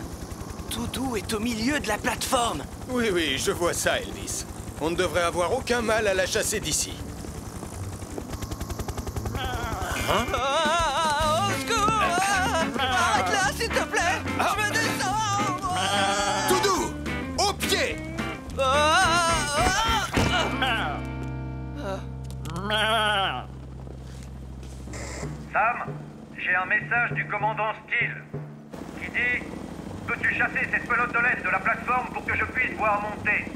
Toudou est au milieu de la plateforme. Oui, je vois ça, Elvis. On ne devrait avoir aucun mal à la chasser d'ici. Au secours! Arrête-la, s'il te plaît! Je me descends! Toudou! Au pied! Sam, j'ai un message du commandant Steele qui dit: peux-tu chasser cette pelote de laine de la plateforme pour que je puisse voir monter?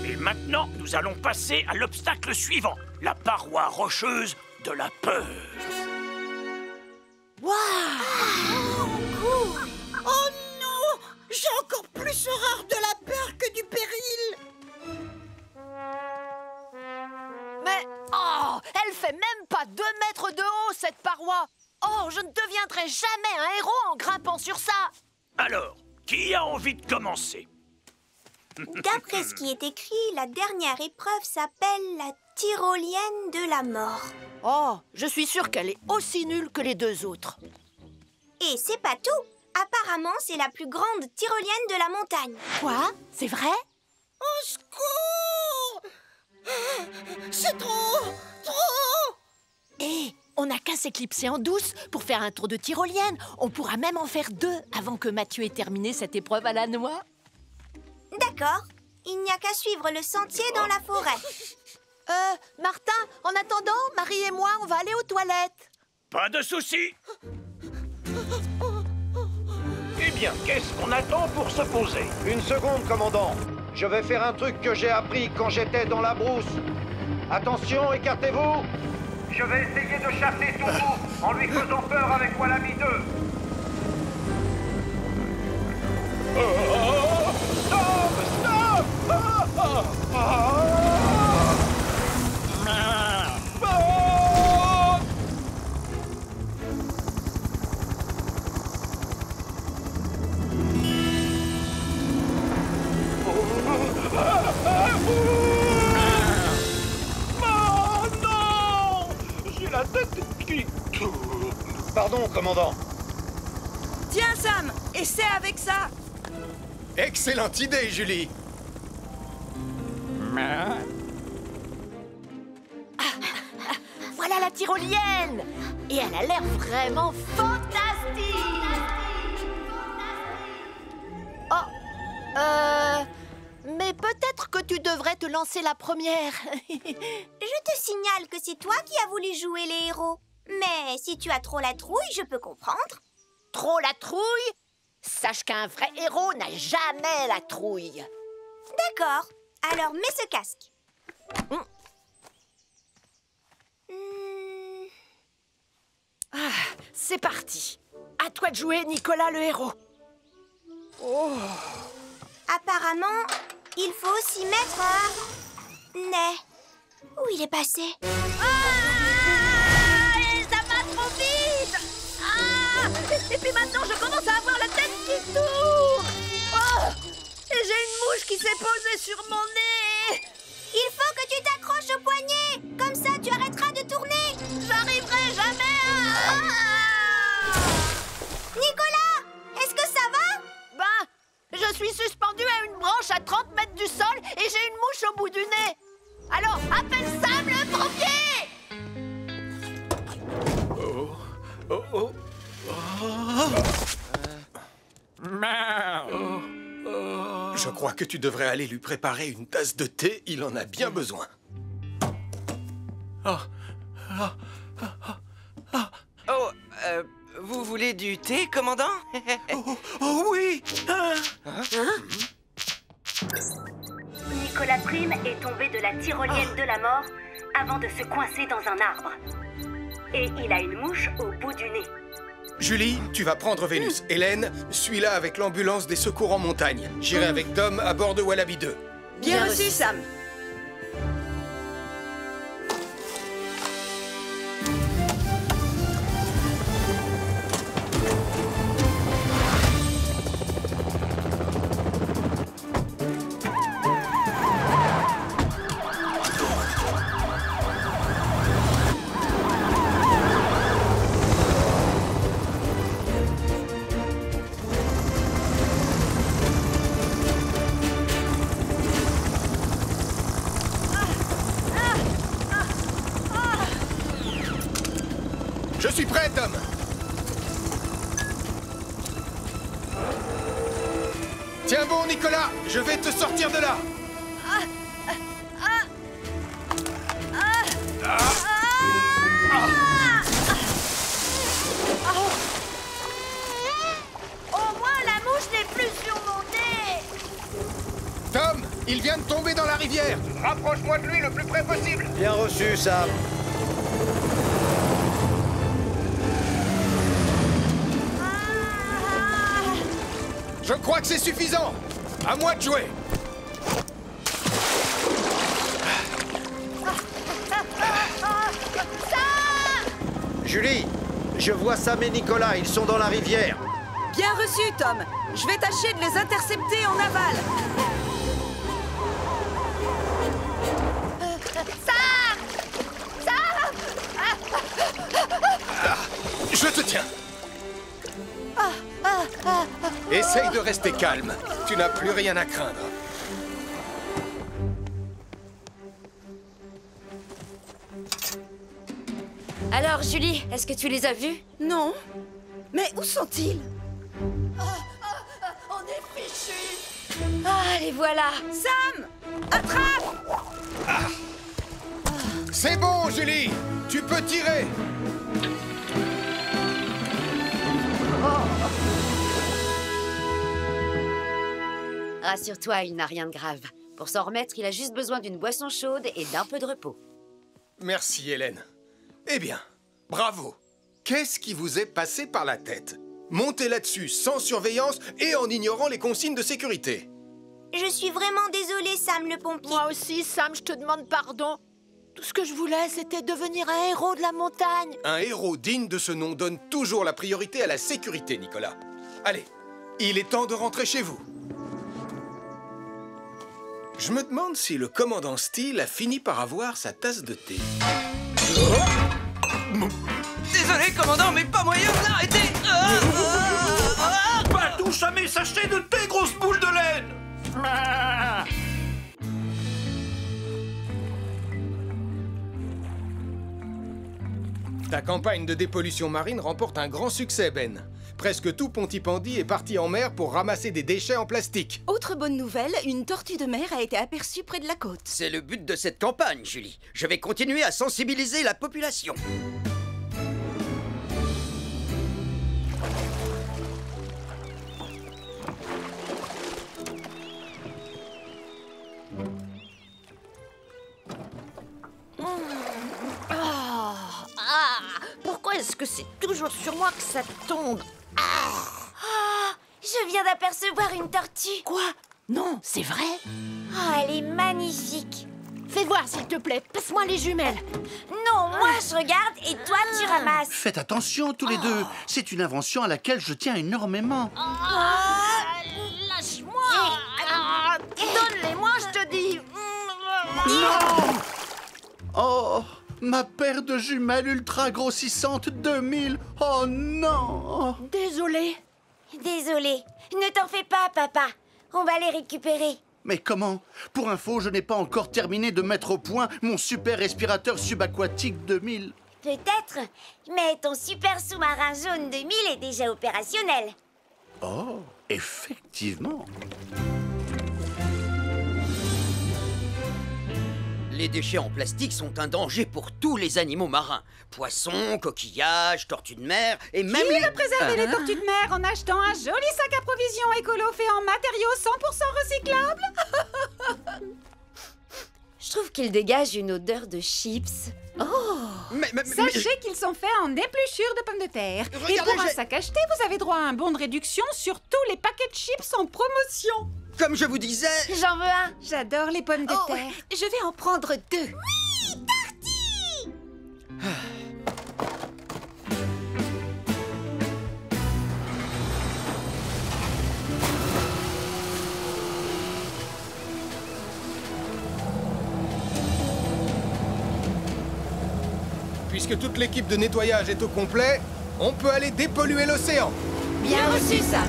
Et maintenant, nous allons passer à l'obstacle suivant, la paroi rocheuse de la peur. Oh non! J'ai encore plus horreur de la peur que du péril! Mais, oh, elle fait même pas 2 mètres de haut, cette paroi. Oh, je ne deviendrai jamais un héros en grimpant sur ça. Alors, qui a envie de commencer? D'après ce qui est écrit, la dernière épreuve s'appelle la tyrolienne de la mort. Oh, je suis sûre qu'elle est aussi nulle que les 2 autres. Et c'est pas tout. Apparemment, c'est la plus grande tyrolienne de la montagne. Quoi? C'est vrai? Au secours! C'est trop! Trop! Hé, on n'a qu'à s'éclipser en douce pour faire un tour de tyrolienne. On pourra même en faire 2 avant que Mathieu ait terminé cette épreuve à la noix. D'accord. Il n'y a qu'à suivre le sentier dans la forêt. Martin, en attendant, Marie et moi, on va aller aux toilettes. Pas de soucis. Eh bien, qu'est-ce qu'on attend pour se poser? Une seconde, commandant. Je vais faire un truc que j'ai appris quand j'étais dans la brousse. Attention, écartez-vous. Je vais essayer de chasser Toudou en lui faisant peur avec Wallaby 2. La tête qui... Pardon, commandant. Tiens, Sam, essaie avec ça. Excellente idée, Julie. Voilà la tyrolienne. Et elle a l'air vraiment fantastique. Oh, mais peut-être que tu devrais te lancer la première. Je te signale que c'est toi qui as voulu jouer les héros. Mais si tu as trop la trouille, je peux comprendre. Trop la trouille? Sache qu'un vrai héros n'a jamais la trouille. D'accord. Alors mets ce casque. C'est parti. À toi de jouer, Nicolas le héros. Oh. Apparemment, il faut aussi mettre un nez. Où il est passé? Ça va trop vite. Et puis maintenant, je commence à avoir la tête qui tourne. Oh, et j'ai une mouche qui s'est posée sur mon nez. Il faut que tu t'accroches au poignet. Comme ça, tu arrêteras de tourner. J'arriverai jamais à... Nicolas, est-ce que ça va? Ben, je suis suspendu à une branche à 30 mètres du sol et j'ai une mouche au bout du nez. Alors, appelle Sam le pompier! Je crois que tu devrais aller lui préparer une tasse de thé, il en a bien besoin. Vous voulez du thé, commandant? Oh oui! Nicolas Prime est tombé de la tyrolienne de la mort avant de se coincer dans un arbre. Et il a une mouche au bout du nez. Julie, tu vas prendre Vénus. Hélène, suis-la avec l'ambulance des secours en montagne. J'irai avec Dom à bord de Wallaby 2. Bien reçu, Sam. Je suis prêt, Dom. Tiens bon, Nicolas, je vais te sortir de là. Au moins, la mouche n'est plus sur mon nez. Tom, il vient de tomber dans la rivière. Rapproche-moi de lui le plus près possible. Bien reçu, Sam. Je crois que c'est suffisant. À moi de jouer. Julie, je vois Sam et Nicolas, ils sont dans la rivière. Bien reçu, Tom. Je vais tâcher de les intercepter en aval. Je te tiens. Essaye de rester calme. Tu n'as plus rien à craindre. Alors, Julie, est-ce que tu les as vus? Non. Mais où sont-ils? On est fichus. Ah, les voilà. Sam! Attrape! C'est bon, Julie. Tu peux tirer. Rassure-toi, il n'a rien de grave. Pour s'en remettre, il a juste besoin d'une boisson chaude et d'un peu de repos. Merci, Hélène. Eh bien, bravo. Qu'est-ce qui vous est passé par la tête? Montez là-dessus sans surveillance et en ignorant les consignes de sécurité. Je suis vraiment désolée, Sam le pompier. Moi aussi, Sam, je te demande pardon. Tout ce que je voulais, c'était devenir un héros de la montagne. Un héros digne de ce nom donne toujours la priorité à la sécurité, Nicolas. Allez, il est temps de rentrer chez vous. Je me demande si le commandant Steele a fini par avoir sa tasse de thé. Désolé, commandant, mais pas moyen de l'arrêter. Pas touche à mes sachets de thé, grosse boule de laine. Ta campagne de dépollution marine remporte un grand succès, Ben. Presque tout Pontypandy est parti en mer pour ramasser des déchets en plastique. Autre bonne nouvelle, une tortue de mer a été aperçue près de la côte. C'est le but de cette campagne, Julie. Je vais continuer à sensibiliser la population. Pourquoi est-ce que c'est toujours sur moi que ça tombe? Je viens d'apercevoir une tortue. Quoi? Non, c'est vrai? Oh, elle est magnifique. Fais voir, s'il te plaît. Passe-moi les jumelles. Non, moi je regarde et toi tu ramasses. Faites attention tous les deux. C'est une invention à laquelle je tiens énormément. Lâche-moi. Donne-les-moi, je te dis. Non! Oh, ma paire de jumelles ultra grossissantes 2000. Oh non! Désolée. Désolée. Ne t'en fais pas, papa. On va les récupérer. Mais comment? Pour info, je n'ai pas encore terminé de mettre au point mon super respirateur subaquatique 2000. Peut-être, mais ton super sous-marin jaune 2000 est déjà opérationnel. Oh, effectivement. Les déchets en plastique sont un danger pour tous les animaux marins. Poissons, coquillages, tortues de mer et même Qui les... va préserver les tortues de mer en achetant un joli sac à provisions écolo fait en matériaux 100% recyclables? Je trouve qu'il dégage une odeur de chips. Sachez qu'ils sont faits en épluchures de pommes de terre. Regardez, Et pour un j'ai- sac acheté, vous avez droit à un bon de réduction sur tous les paquets de chips en promotion. Comme je vous disais... J'en veux un. J'adore les pommes de terre. Je vais en prendre 2. Oui, Tarty! Puisque toute l'équipe de nettoyage est au complet, on peut aller dépolluer l'océan. Bien reçu, Sam.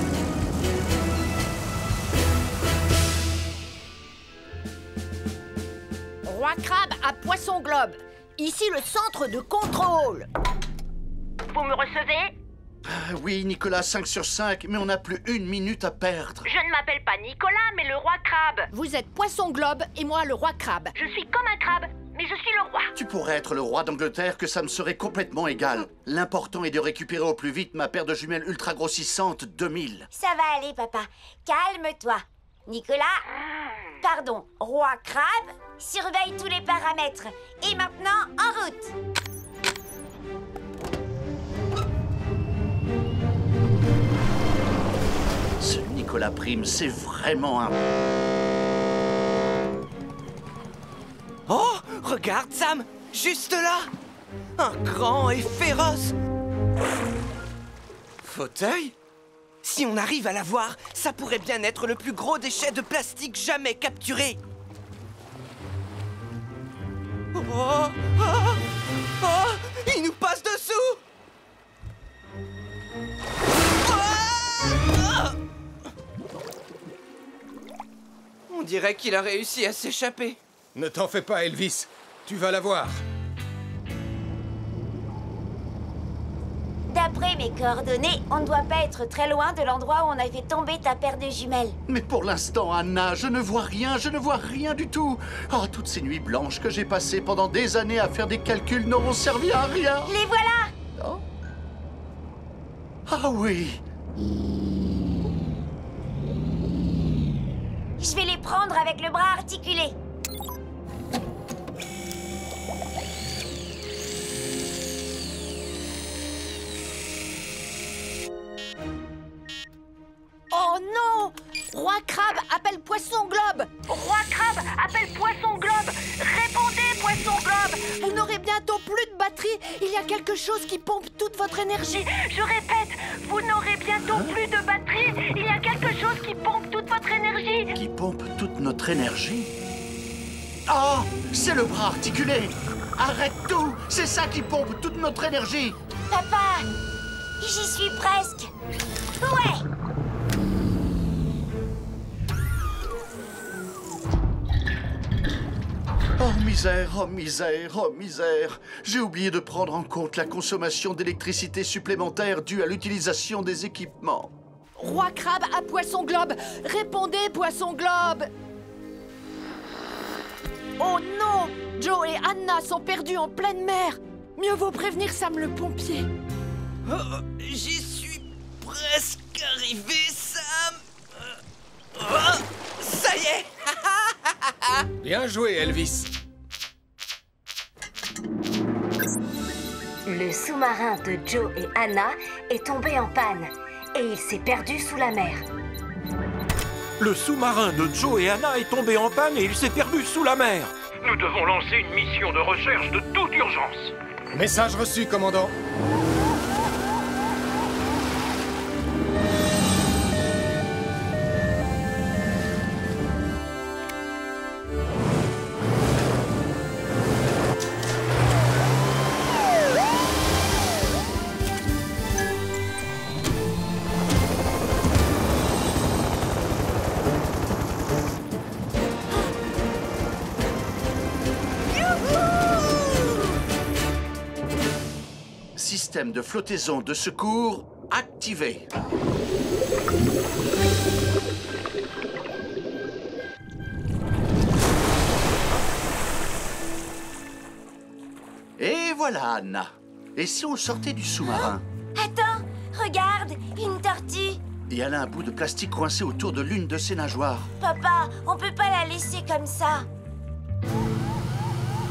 Roi Crabe à Poisson Globe. Ici le centre de contrôle. Vous me recevez? Oui, Nicolas, 5 sur 5, mais on n'a plus 1 minute à perdre. Je ne m'appelle pas Nicolas, mais le Roi Crabe. Vous êtes Poisson Globe et moi le Roi Crabe. Je suis comme un crabe, mais je suis le roi. Tu pourrais être le roi d'Angleterre, que ça me serait complètement égal. L'important est de récupérer au plus vite ma paire de jumelles ultra grossissantes 2000. Ça va aller, papa. Calme-toi. Nicolas, pardon, Roi Crabe, surveille tous les paramètres. Et maintenant, en route. Ce Nicolas Prime, c'est vraiment un... Oh, regarde, Sam! Juste là! Un grand et féroce fauteuil? Si on arrive à l'avoir, ça pourrait bien être le plus gros déchet de plastique jamais capturé. Oh, oh, oh, il nous passe dessous! Ah! On dirait qu'il a réussi à s'échapper. Ne t'en fais pas, Elvis. Tu vas la voir. D'après mes coordonnées, on ne doit pas être très loin de l'endroit où on a fait tomber ta paire de jumelles. Mais pour l'instant, Anna, je ne vois rien du tout. Oh, toutes ces nuits blanches que j'ai passées pendant des années à faire des calculs n'auront servi à rien. Les voilà! Oh. Ah oui. Je vais les prendre avec le bras articulé. Oh non! Roi Crabe appelle Poisson Globe! Roi Crabe appelle Poisson Globe! Répondez, Poisson Globe! Vous n'aurez bientôt plus de batterie. Il y a quelque chose qui pompe toute votre énergie. Je répète, vous n'aurez bientôt plus de batterie. Il y a quelque chose qui pompe toute votre énergie. Qui pompe toute notre énergie? Oh, c'est le bras articulé. Arrête tout. C'est ça qui pompe toute notre énergie. Papa, j'y suis presque. Ouais! Oh misère, oh misère, oh misère. J'ai oublié de prendre en compte la consommation d'électricité supplémentaire due à l'utilisation des équipements. Roi Crabe à Poisson Globe! Répondez, Poisson Globe! Oh non! Joe et Anna sont perdus en pleine mer! Mieux vaut prévenir Sam le pompier. Oh, j'y suis presque arrivé, Sam. Oh, ça y est. Bien joué, Elvis. Le sous-marin de Joe et Anna est tombé en panne et il s'est perdu sous la mer. Le sous-marin de Joe et Anna est tombé en panne et il s'est perdu sous la mer. Nous devons lancer une mission de recherche de toute urgence. Message reçu, commandant. Système de flottaison de secours activé. Et voilà, Anna. Et si on sortait du sous-marin? Attends, regarde, une tortue. Et elle a un bout de plastique coincé autour de l'une de ses nageoires. Papa, on peut pas la laisser comme ça.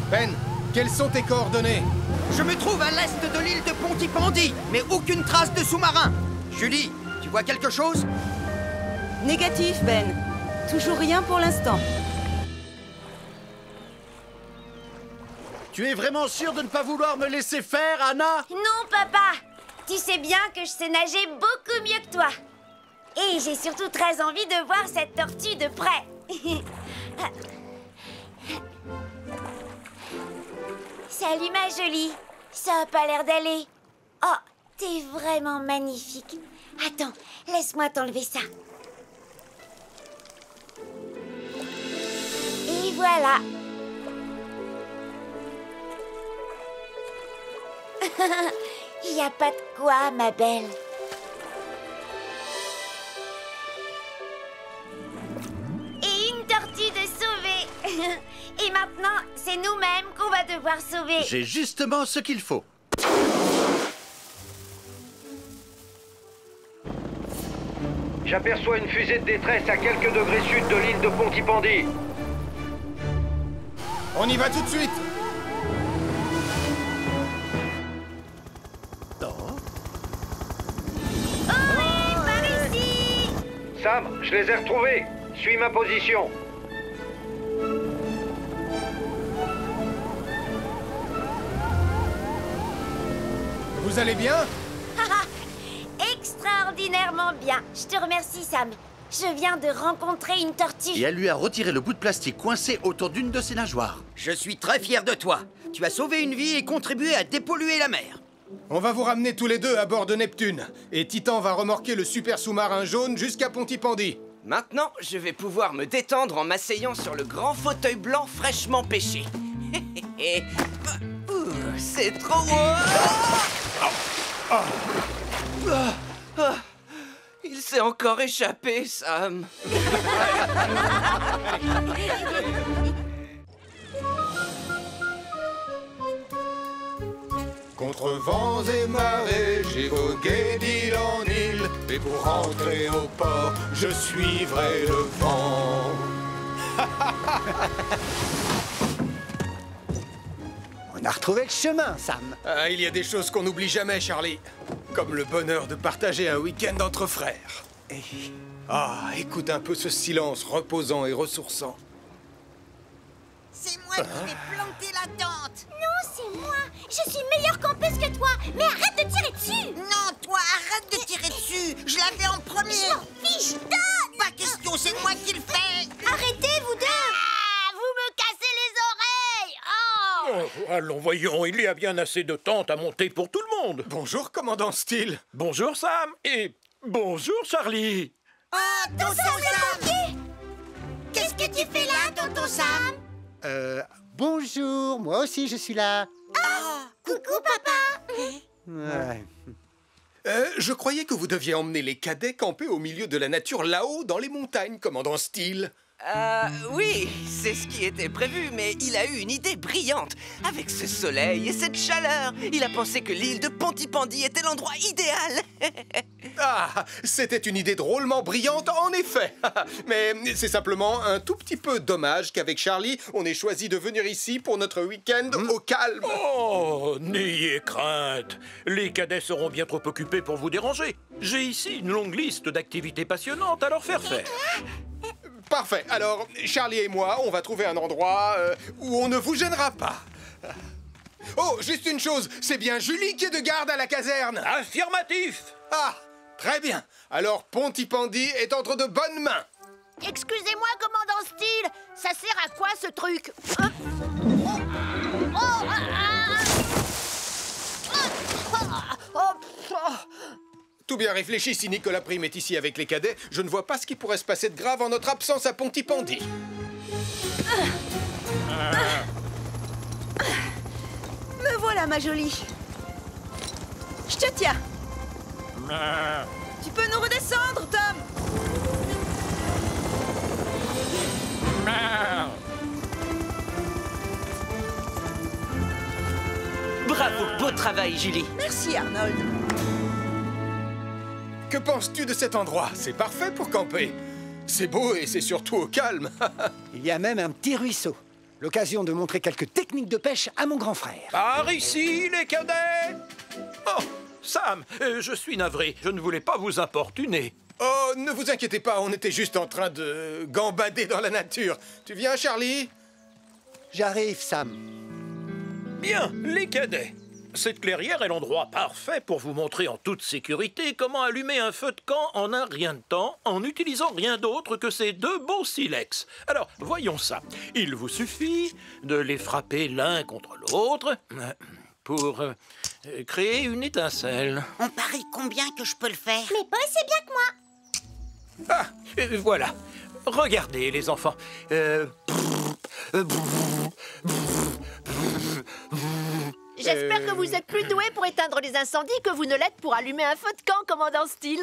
Ben, quelles sont tes coordonnées? Je me trouve à l'est de l'île de Pontypandy, mais aucune trace de sous-marin. Julie, tu vois quelque chose? Négatif, Ben. Toujours rien pour l'instant. Tu es vraiment sûr de ne pas vouloir me laisser faire, Anna? Non, papa. Tu sais bien que je sais nager beaucoup mieux que toi. Et j'ai surtout très envie de voir cette tortue de près. Salut, ma jolie. Ça a pas l'air d'aller. Oh, t'es vraiment magnifique. Attends, laisse-moi t'enlever ça. Et voilà. Il n'y a pas de quoi, ma belle. Et une tortue de sauver. Et maintenant, c'est nous-mêmes qu'on va devoir sauver. J'ai justement ce qu'il faut. J'aperçois une fusée de détresse à quelques degrés sud de l'île de Pontypandy. On y va tout de suite. Sam, je les ai retrouvés. Suis ma position. Vous allez bien? Extraordinairement bien. Je te remercie, Sam. Je viens de rencontrer une tortue. Et elle lui a retiré le bout de plastique coincé autour d'une de ses nageoires. Je suis très fier de toi. Tu as sauvé une vie et contribué à dépolluer la mer. On va vous ramener tous les deux à bord de Neptune. Et Titan va remorquer le super sous-marin jaune jusqu'à Pontypandy. Maintenant, je vais pouvoir me détendre en m'asseyant sur le grand fauteuil blanc fraîchement pêché. C'est trop... Il s'est encore échappé, Sam. Contre vents et marées, j'ai vogué d'île en île. Et pour rentrer au port, je suivrai le vent. On a retrouvé le chemin, Sam. Ah, il y a des choses qu'on n'oublie jamais, Charlie. Comme le bonheur de partager un week-end entre frères. Ah, écoute un peu ce silence reposant et ressourçant. C'est moi qui vais planter la tente. Non, c'est moi. Je suis meilleure campeuse que toi. Mais arrête de tirer dessus. Non, toi, arrête de tirer dessus. Je l'avais en premier. Je m'en fiche, donne. Pas question, c'est moi qui le fais. Arrêtez, vous deux. Ah, vous me cassez les oreilles. Oh. Oh, allons, voyons, il y a bien assez de tentes à monter pour tout le monde. Bonjour, commandant Steele. Bonjour, Sam. Et bonjour, Charlie. Oh, tonton Sam. Qu'est-ce que tu fais là, tonton Sam? Bonjour, moi aussi je suis là. Oh, coucou, papa. Ouais. Je croyais que vous deviez emmener les cadets camper au milieu de la nature là-haut, dans les montagnes, commandant Steele. Oui, c'est ce qui était prévu, mais il a eu une idée brillante. Avec ce soleil et cette chaleur, il a pensé que l'île de Pontypandy était l'endroit idéal. Ah, c'était une idée drôlement brillante, en effet. Mais c'est simplement un tout petit peu dommage qu'avec Charlie, on ait choisi de venir ici pour notre week-end au calme. Oh, n'ayez crainte. Les cadets seront bien trop occupés pour vous déranger. J'ai ici une longue liste d'activités passionnantes à leur faire faire. Parfait. Alors, Charlie et moi, on va trouver un endroit où on ne vous gênera pas. Oh, juste une chose, c'est bien Julie qui est de garde à la caserne. Affirmatif. Ah, très bien. Alors, Pontypandy est entre de bonnes mains. Excusez-moi, commandant Steele, ça sert à quoi ce truc? Tout bien réfléchi, si Nicolas Prime est ici avec les cadets, je ne vois pas ce qui pourrait se passer de grave en notre absence à Pontypandy. Me voilà, ma jolie. Je te tiens. Tu peux nous redescendre, Tom? Bravo, beau travail, Julie. Merci, Arnold. Que penses-tu de cet endroit? C'est parfait pour camper. C'est beau et c'est surtout au calme. Il y a même un petit ruisseau. L'occasion de montrer quelques techniques de pêche à mon grand frère. Par ici, les cadets! Oh, Sam, je suis navré. Je ne voulais pas vous importuner. Oh, ne vous inquiétez pas, on était juste en train de gambader dans la nature. Tu viens, Charlie? J'arrive, Sam. Bien, les cadets. Cette clairière est l'endroit parfait pour vous montrer en toute sécurité comment allumer un feu de camp en un rien de temps en n'utilisant rien d'autre que ces deux beaux silex. Alors, voyons ça. Il vous suffit de les frapper l'un contre l'autre pour créer une étincelle. On parie combien que je peux le faire? Mais pas aussi bien que moi. Ah, voilà. Regardez, les enfants. J'espère que vous êtes plus doué pour éteindre les incendies que vous ne l'êtes pour allumer un feu de camp, commandant Steele.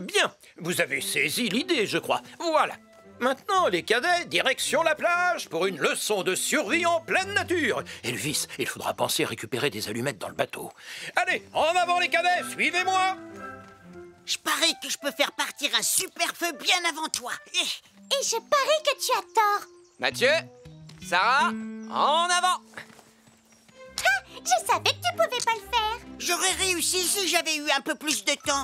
Bien, vous avez saisi l'idée, je crois. Voilà. Maintenant, les cadets, direction la plage pour une leçon de survie en pleine nature. Elvis, il faudra penser à récupérer des allumettes dans le bateau. Allez, en avant les cadets, suivez-moi. Je parie que je peux faire partir un super feu bien avant toi. Et je parie que tu as tort. Mathieu, Sarah, en avant. Ah, je savais que tu pouvais pas le faire. J'aurais réussi si j'avais eu un peu plus de temps.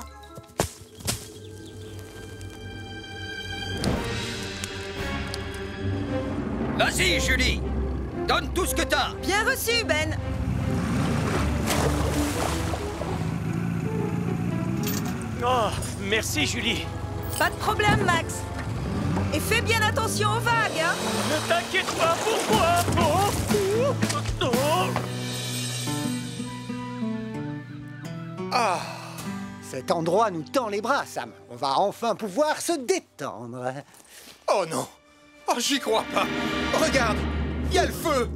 Vas-y, Julie. Donne tout ce que t'as. Bien reçu, Ben. Oh, merci, Julie. Pas de problème, Max. Et fais bien attention aux vagues, hein. Ne t'inquiète pas pour moi. Ah, cet endroit nous tend les bras, Sam. On va enfin pouvoir se détendre. Oh non! Oh, j'y crois pas! Regarde! Il y a le feu!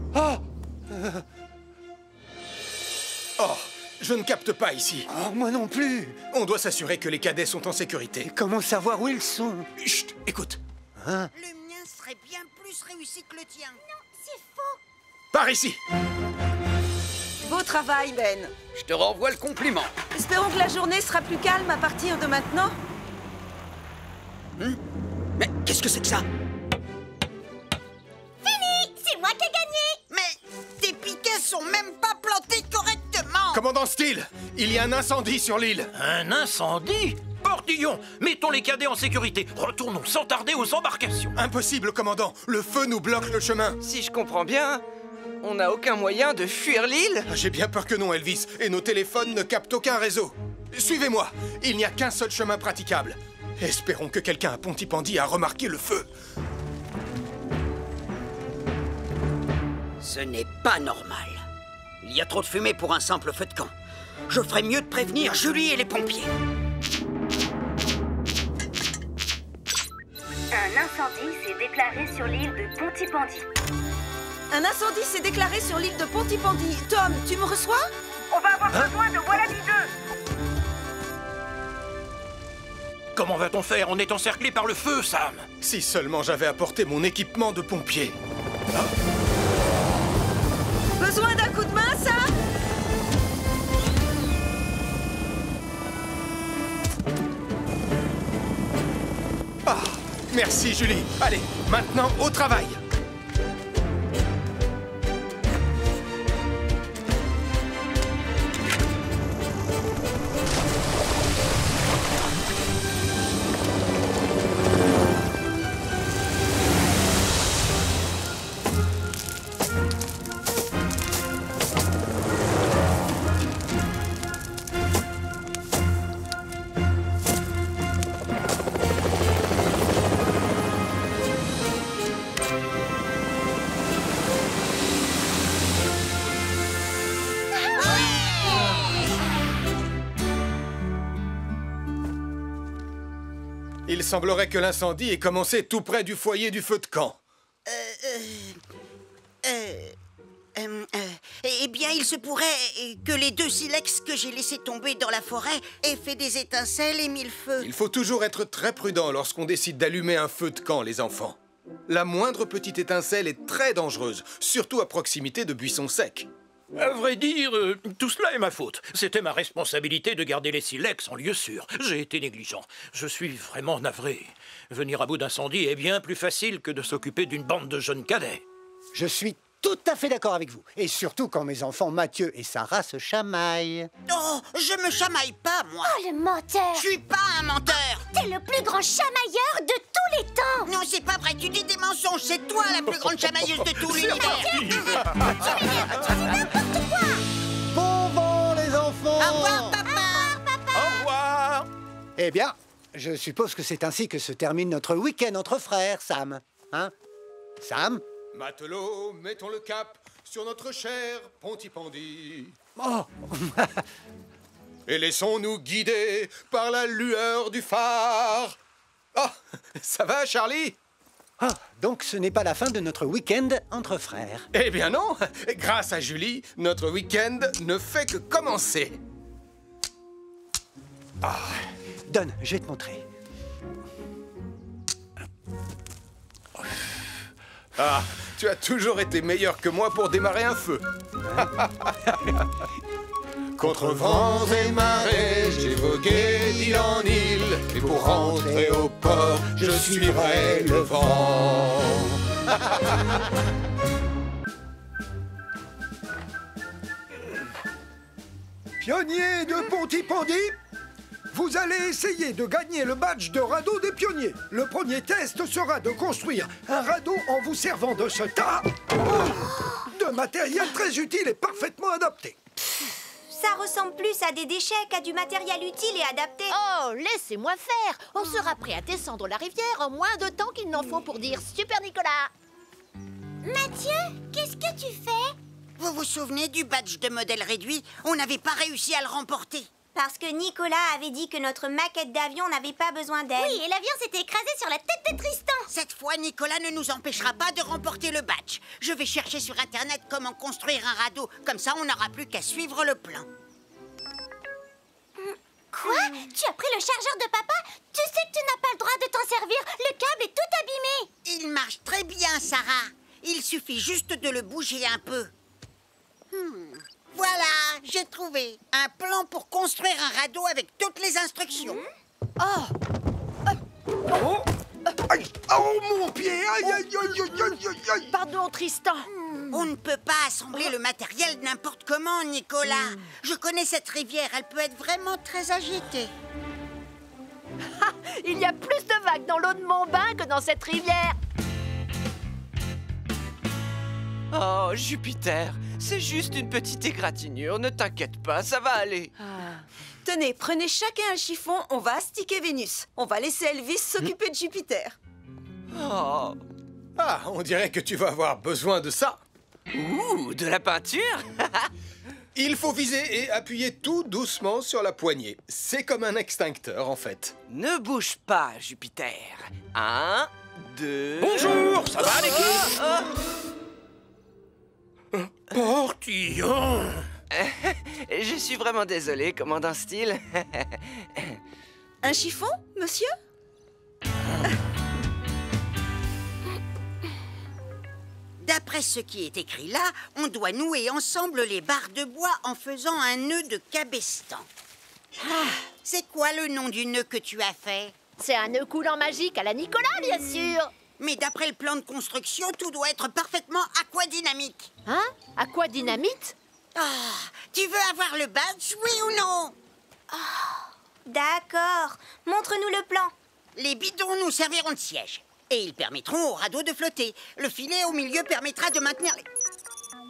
Oh, je ne capte pas ici. Oh, moi non plus. On doit s'assurer que les cadets sont en sécurité. Et comment savoir où ils sont? Chut, écoute. Hein? Le mien serait bien plus réussi que le tien. Non, c'est faux. Par ici! Beau travail, Ben. Je te renvoie le compliment. Espérons que la journée sera plus calme à partir de maintenant. Mais qu'est-ce que c'est que ça? Fini! C'est moi qui ai gagné! Mais tes piquets sont même pas plantés correctement. Commandant Steele, il y a un incendie sur l'île. Un incendie? Portillon, mettons les cadets en sécurité. Retournons sans tarder aux embarcations. Impossible, commandant. Le feu nous bloque le chemin. Si je comprends bien, on n'a aucun moyen de fuir l'île? J'ai bien peur que non, Elvis. Et nos téléphones ne captent aucun réseau. Suivez-moi. Il n'y a qu'un seul chemin praticable. Espérons que quelqu'un à Pontypandy a remarqué le feu. Ce n'est pas normal. Il y a trop de fumée pour un simple feu de camp. Je ferais mieux de prévenir Julie et les pompiers. Un incendie s'est déclaré sur l'île de Pontypandy. Un incendie s'est déclaré sur l'île de Pontypandy. Tom, tu me reçois? On va avoir besoin de Wallaby 2. Comment va-t-on faire? On est encerclé par le feu, Sam. Si seulement j'avais apporté mon équipement de pompier. Besoin d'un coup de main, Sam? Ah, merci, Julie. Allez, maintenant au travail. Il semblerait que l'incendie ait commencé tout près du foyer du feu de camp. Eh bien, il se pourrait que les 2 silex que j'ai laissés tomber dans la forêt aient fait des étincelles et mis le feu. Il faut toujours être très prudent lorsqu'on décide d'allumer un feu de camp, les enfants. La moindre petite étincelle est très dangereuse, surtout à proximité de buissons secs. À vrai dire, tout cela est ma faute. C'était ma responsabilité de garder les silex en lieu sûr. J'ai été négligent. Je suis vraiment navré. Venir à bout d'incendie est bien plus facile que de s'occuper d'une bande de jeunes cadets. Je suis tout à fait d'accord avec vous. Et surtout quand mes enfants Mathieu et Sarah se chamaillent. Oh, je me chamaille pas, moi. Oh, le menteur. Je suis pas un menteur. T'es le plus grand chamailleur de tous les temps. Non, c'est pas vrai, tu dis des mensonges. C'est toi la plus grande chamailleuse de tout l'univers. Tu dis n'importe quoi. Bon vent, les enfants. Au revoir, papa. Au revoir. Eh bien, je suppose que c'est ainsi que se termine notre week-end entre frères, Sam. Hein, Sam? Matelots, mettons le cap sur notre cher Pontypandy. Oh. Et laissons-nous guider par la lueur du phare. Ah, ça va, Charlie? Ah, donc ce n'est pas la fin de notre week-end entre frères. Eh bien non. Grâce à Julie, notre week-end ne fait que commencer. Ah. Donne, je vais te montrer. Ah, tu as toujours été meilleur que moi pour démarrer un feu. Contre vents et marées, j'ai vogué d'île en île. Et pour rentrer au port, je suivrai le vent. Pionniers de Pontypandy, vous allez essayer de gagner le badge de radeau des pionniers. Le premier test sera de construire un radeau en vous servant de ce tas de matériel très utile et parfaitement adapté. Ça ressemble plus à des déchets qu'à du matériel utile et adapté. Oh, laissez-moi faire. On sera prêt à descendre la rivière en moins de temps qu'il n'en faut pour dire Super Nicolas. Mathieu, qu'est-ce que tu fais? Vous vous souvenez du badge de modèle réduit? On n'avait pas réussi à le remporter. Parce que Nicolas avait dit que notre maquette d'avion n'avait pas besoin d'aide. Oui, et l'avion s'était écrasé sur la tête de Tristan. Cette fois, Nicolas ne nous empêchera pas de remporter le badge. Je vais chercher sur Internet comment construire un radeau. Comme ça, on n'aura plus qu'à suivre le plan. Quoi? Tu as pris le chargeur de papa? Tu sais que tu n'as pas le droit de t'en servir. Le câble est tout abîmé. Il marche très bien, Sarah. Il suffit juste de le bouger un peu. Voilà, j'ai trouvé un plan pour construire un radeau avec toutes les instructions. Aïe, oh mon pied! Aïe, aïe, aïe, aïe, aïe, aïe, aïe. Pardon, Tristan. On ne peut pas assembler le matériel n'importe comment, Nicolas. Je connais cette rivière, elle peut être vraiment très agitée. Il y a plus de vagues dans l'eau de mon bain que dans cette rivière. Oh, Jupiter, c'est juste une petite égratignure, ne t'inquiète pas, ça va aller. Tenez, prenez chacun un chiffon, on va astiquer Vénus. On va laisser Elvis s'occuper de Jupiter. Oh. Ah, on dirait que tu vas avoir besoin de ça. Ouh, de la peinture. Il faut viser et appuyer tout doucement sur la poignée. C'est comme un extincteur, en fait. Ne bouge pas, Jupiter. 1, 2... Bonjour, ça va l'équipe? Portillon. Je suis vraiment désolé, commandant Steele. Un chiffon, monsieur? D'après ce qui est écrit là, on doit nouer ensemble les barres de bois en faisant un nœud de cabestan. C'est quoi le nom du nœud que tu as fait? C'est un nœud coulant magique à la Nicolas, bien sûr. Mais d'après le plan de construction, tout doit être parfaitement aquadynamique. Hein? Aquadynamite? Tu veux avoir le badge, oui ou non? D'accord. Montre-nous le plan. Les bidons nous serviront de siège. Et ils permettront au radeau de flotter. Le filet au milieu permettra de maintenir les...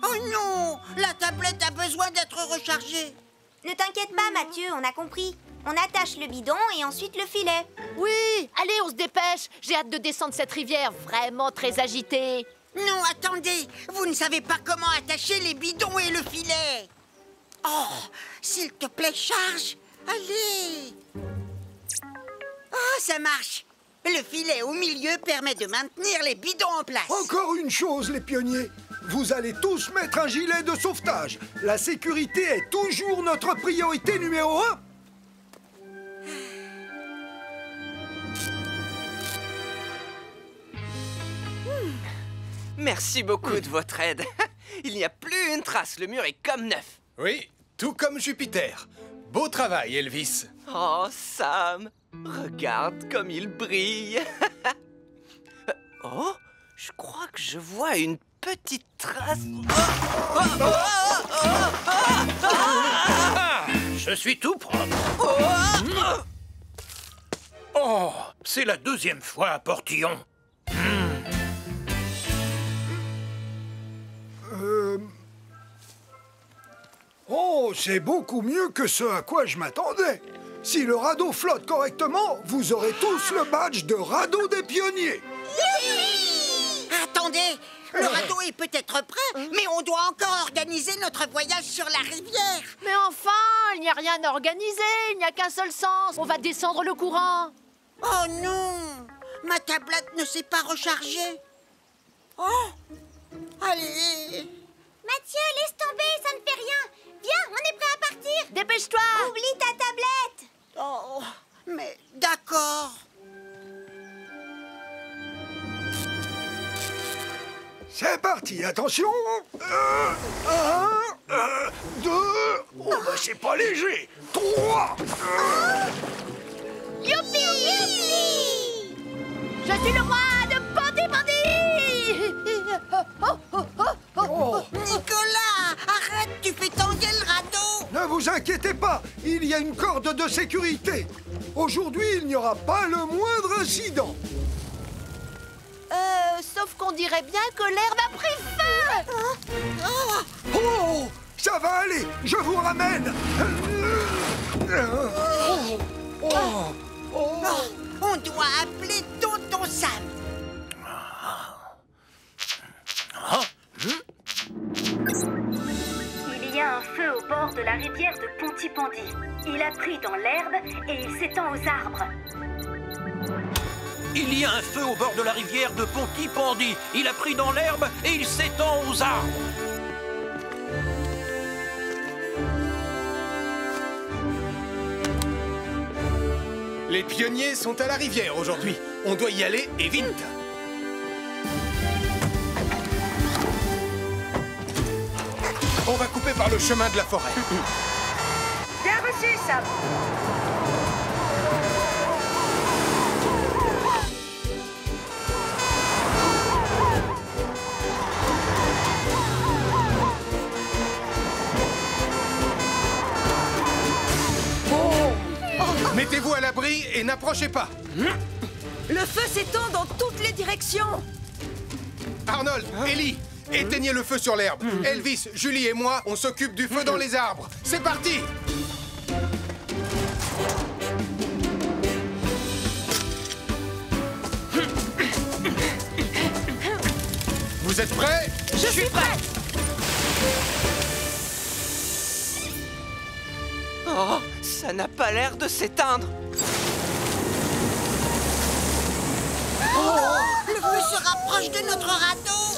Oh non! La tablette a besoin d'être rechargée. Ne t'inquiète pas, Mathieu, on a compris. On attache le bidon et ensuite le filet. Oui, allez, on se dépêche. J'ai hâte de descendre cette rivière vraiment très agitée. Non, attendez. Vous ne savez pas comment attacher les bidons et le filet. Oh, s'il te plaît, charge. Allez. Oh, ça marche. Le filet au milieu permet de maintenir les bidons en place. Encore une chose, les pionniers. Vous allez tous mettre un gilet de sauvetage. La sécurité est toujours notre priorité numéro 1. Merci beaucoup de votre aide. Il n'y a plus une trace, le mur est comme neuf. Oui, tout comme Jupiter. Beau travail, Elvis. Oh, Sam, regarde comme il brille. Oh, je crois que je vois une petite trace. Je suis tout propre. Oh, c'est la 2e fois à Portillon. Oh, c'est beaucoup mieux que ce à quoi je m'attendais. Si le radeau flotte correctement, vous aurez tous le badge de radeau des pionniers. Attendez, le radeau est peut-être prêt, mais on doit encore organiser notre voyage sur la rivière. Mais enfin, il n'y a rien à organiser, il n'y a qu'un seul sens. On va descendre le courant. Oh non, ma tablette ne s'est pas rechargée. Oh, allez. Mathieu, laisse tomber, ça ne fait rien. Viens, on est prêt à partir. Dépêche-toi. Oublie ta tablette. Oh, mais d'accord. C'est parti, attention. 1, 2, oh bah c'est pas léger. 3. Youpi, youpi. Je suis le roi de Ponty-Ponty. Nicolas, arrête, tu fais tanguer le radeau. Ne vous inquiétez pas, il y a une corde de sécurité. Aujourd'hui, il n'y aura pas le moindre incident. Sauf qu'on dirait bien que l'herbe a pris feu. Oh, ça va aller, je vous ramène. On doit appeler Tonton Sam. Il y a un feu au bord de la rivière de Ponty-Pondy. Il a pris dans l'herbe et il s'étend aux arbres. Il y a un feu au bord de la rivière de Ponty-Pondy. Il a pris dans l'herbe et il s'étend aux arbres. Les pionniers sont à la rivière aujourd'hui. On doit y aller et vite. On va couper par le chemin de la forêt. Bien reçu, Sam. Mettez-vous à l'abri et n'approchez pas. Le feu s'étend dans toutes les directions. Arnold, Ellie, éteignez le feu sur l'herbe. Elvis, Julie et moi, on s'occupe du feu dans les arbres. C'est parti! Vous êtes prêts? Je suis prête. Oh, ça n'a pas l'air de s'éteindre. Le feu se rapproche de notre radeau.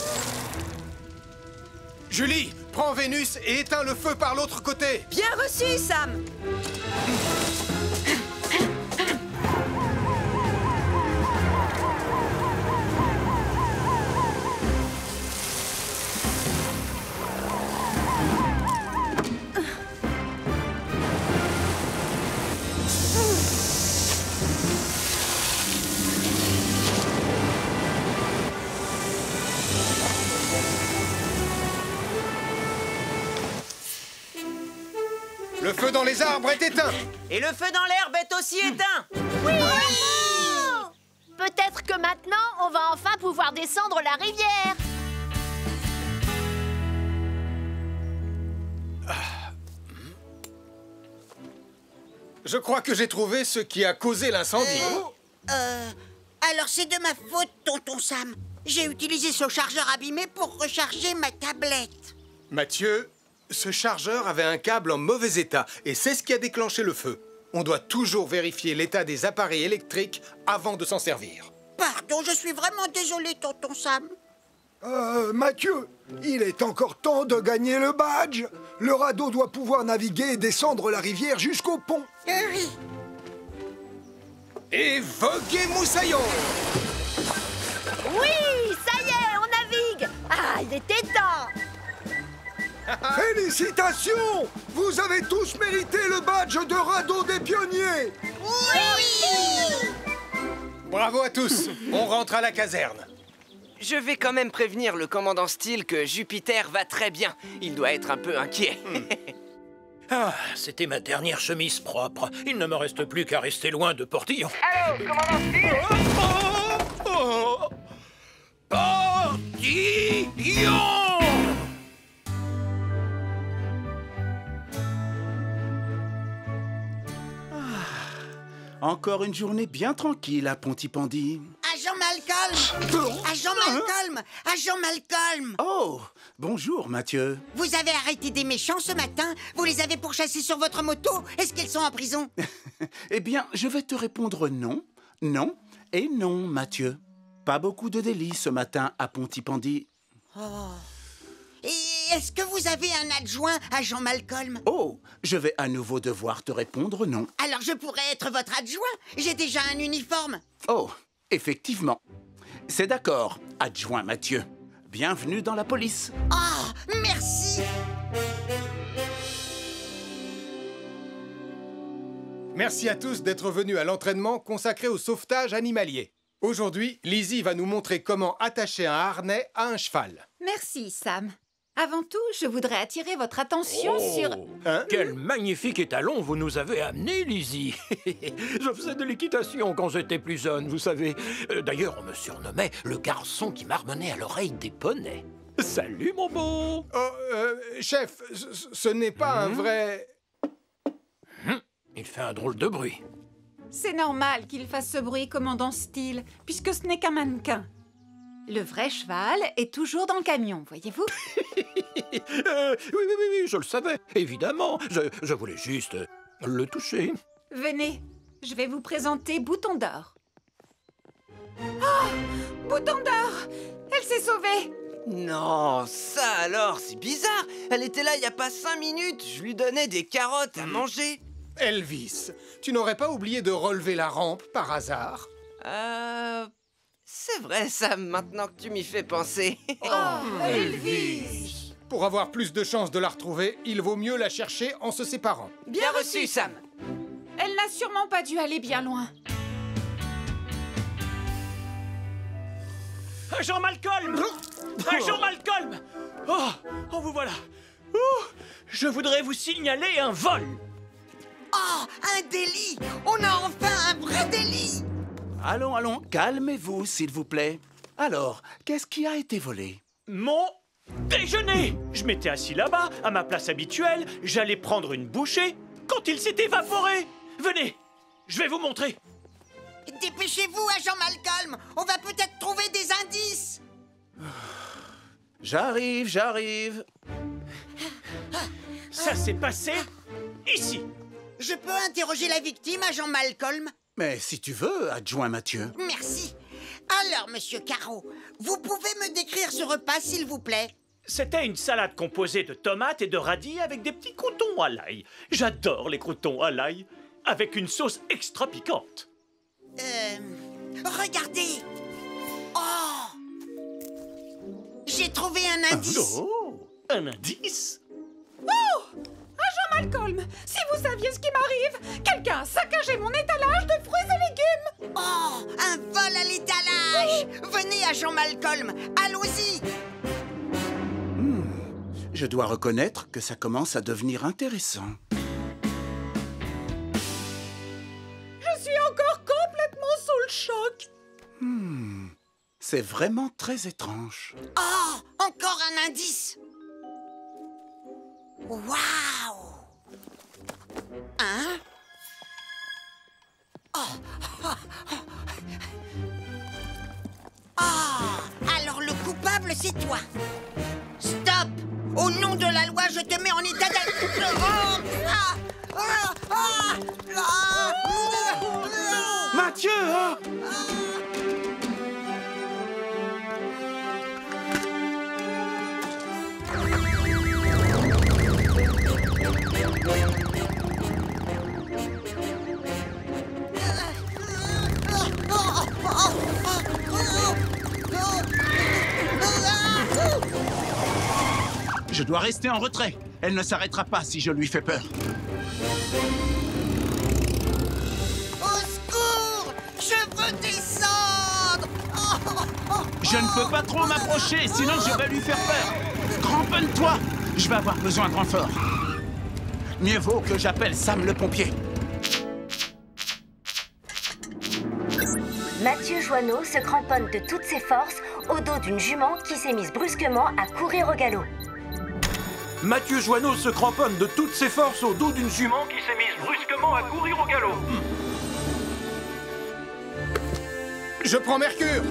Julie, prends Vénus et éteins le feu par l'autre côté. Bien reçu, Sam. Le feu dans les arbres est éteint. Et le feu dans l'herbe est aussi éteint. Oui. Peut-être que maintenant, on va enfin pouvoir descendre la rivière. Je crois que j'ai trouvé ce qui a causé l'incendie. Alors c'est de ma faute, Tonton Sam. J'ai utilisé ce chargeur abîmé pour recharger ma tablette. Mathieu, ce chargeur avait un câble en mauvais état et c'est ce qui a déclenché le feu. On doit toujours vérifier l'état des appareils électriques avant de s'en servir. Pardon, je suis vraiment désolé, tonton Sam. Mathieu, il est encore temps de gagner le badge. Le radeau doit pouvoir naviguer et descendre la rivière jusqu'au pont. Oui. Et voguez moussaillon! Oui, ça y est, on navigue. Ah, il était temps. Félicitations! Vous avez tous mérité le badge de radeau des pionniers! Oui! Bravo à tous! On rentre à la caserne. Je vais quand même prévenir le commandant Steele que Jupiter va très bien. Il doit être un peu inquiet. Ah, c'était ma dernière chemise propre. Il ne me reste plus qu'à rester loin de Portillon. Allô, commandant Steele? Portillon! Encore une journée bien tranquille à Pontypandy. Agent Malcolm! Agent Malcolm! Agent Malcolm! Oh, bonjour Mathieu. Vous avez arrêté des méchants ce matin? Vous les avez pourchassés sur votre moto? Est-ce qu'ils sont en prison? Eh bien, je vais te répondre non, non et non, Mathieu. Pas beaucoup de délits ce matin à Pontypandy. Oh. Et est-ce que vous avez un adjoint, agent Malcolm? Oh, je vais à nouveau devoir te répondre non. Alors je pourrais être votre adjoint? J'ai déjà un uniforme. Oh, effectivement. C'est d'accord, adjoint Mathieu. Bienvenue dans la police. Oh, merci! Merci à tous d'être venus à l'entraînement consacré au sauvetage animalier. Aujourd'hui, Lizzie va nous montrer comment attacher un harnais à un cheval. Merci, Sam. Avant tout, je voudrais attirer votre attention sur... Hein? Quel magnifique étalon vous nous avez amené, Lizzie. Je faisais de l'équitation quand j'étais plus jeune, vous savez. D'ailleurs, on me surnommait le garçon qui marmonnait à l'oreille des poneys. Salut, mon beau. Chef, ce n'est pas un vrai... Il fait un drôle de bruit. C'est normal qu'il fasse ce bruit, commandant Steele, puisque ce n'est qu'un mannequin. Le vrai cheval est toujours dans le camion, voyez-vous? Oui, je le savais, évidemment. Je voulais juste le toucher. Venez, je vais vous présenter Bouton d'Or. Oh! Bouton d'Or! Elle s'est sauvée! Non, ça alors, c'est bizarre. Elle était là il n'y a pas 5 minutes. Je lui donnais des carottes à manger. Elvis, tu n'aurais pas oublié de relever la rampe par hasard? C'est vrai, Sam, maintenant que tu m'y fais penser. Oh, Elvis! Pour avoir plus de chances de la retrouver, il vaut mieux la chercher en se séparant. Bien reçu, Sam. Elle n'a sûrement pas dû aller bien loin. Agent Malcolm! Agent Malcolm! Oh, vous voilà. Je voudrais vous signaler un vol. Oh, un délit! On a enfin un vrai délit! Allons, calmez-vous, s'il vous plaît. Alors, qu'est-ce qui a été volé? Mon déjeuner! Je m'étais assis là-bas, à ma place habituelle, j'allais prendre une bouchée quand il s'est évaporé. Venez, je vais vous montrer. Dépêchez-vous, agent Malcolm! On va peut-être trouver des indices! J'arrive. Ça s'est passé ici. Je peux interroger la victime, agent Malcolm? Mais si tu veux, adjoint Mathieu. Merci. Alors, monsieur Caro, vous pouvez me décrire ce repas, s'il vous plaît? C'était une salade composée de tomates et de radis avec des petits croûtons à l'ail. J'adore les croûtons à l'ail, avec une sauce extra piquante. Regardez! Oh! J'ai trouvé un indice! Oh! Un indice? Oh! Agent Malcolm, si vous saviez ce qui m'arrive, quelqu'un a saccagé mon étalage de fruits et légumes! Oh! Un vol à l'étalage! Venez, agent Malcolm, allons-y! Je dois reconnaître que ça commence à devenir intéressant. Je suis encore complètement sous le choc! C'est vraiment très étrange. Oh! Encore un indice! Waouh! Hein? Alors le coupable, c'est toi. Stop! Au nom de la loi, je te mets en état Mathieu, hein? Je dois rester en retrait. Elle ne s'arrêtera pas si je lui fais peur. Au secours! Je veux descendre! Je ne peux pas trop m'approcher, sinon je vais lui faire peur. Cramponne-toi! Je vais avoir besoin de renfort. Mieux vaut que j'appelle Sam le pompier. Mathieu Joanneau se cramponne de toutes ses forces au dos d'une jument qui s'est mise brusquement à courir au galop. Mathieu Joanneau se cramponne de toutes ses forces au dos d'une jument qui s'est mise brusquement à courir au galop. Je prends Mercure.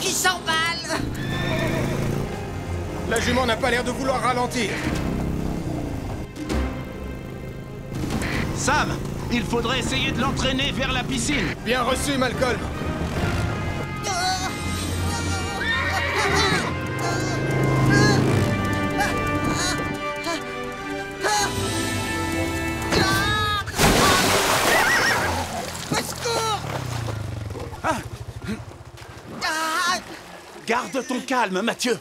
Qui s'emballe. La jument n'a pas l'air de vouloir ralentir. Sam, il faudrait essayer de l'entraîner vers la piscine. Bien reçu, Malcolm. Garde ton calme, Mathieu.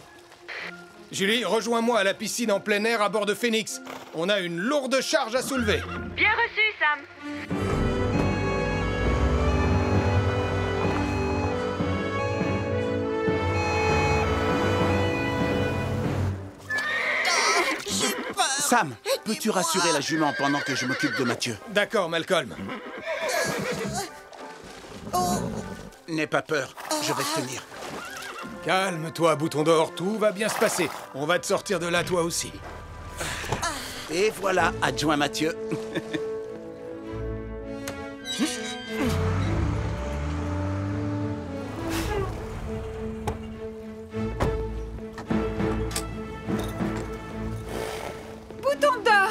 Julie, rejoins-moi à la piscine en plein air à bord de Phoenix. On a une lourde charge à soulever. Bien reçu, Sam. Sam, peux-tu rassurer la jument pendant que je m'occupe de Mathieu? D'accord, Malcolm. N'aie pas peur, je vais te tenir. Calme-toi, Bouton d'Or, tout va bien se passer. On va te sortir de là, toi aussi. Et voilà, adjoint Mathieu. Bouton d'Or!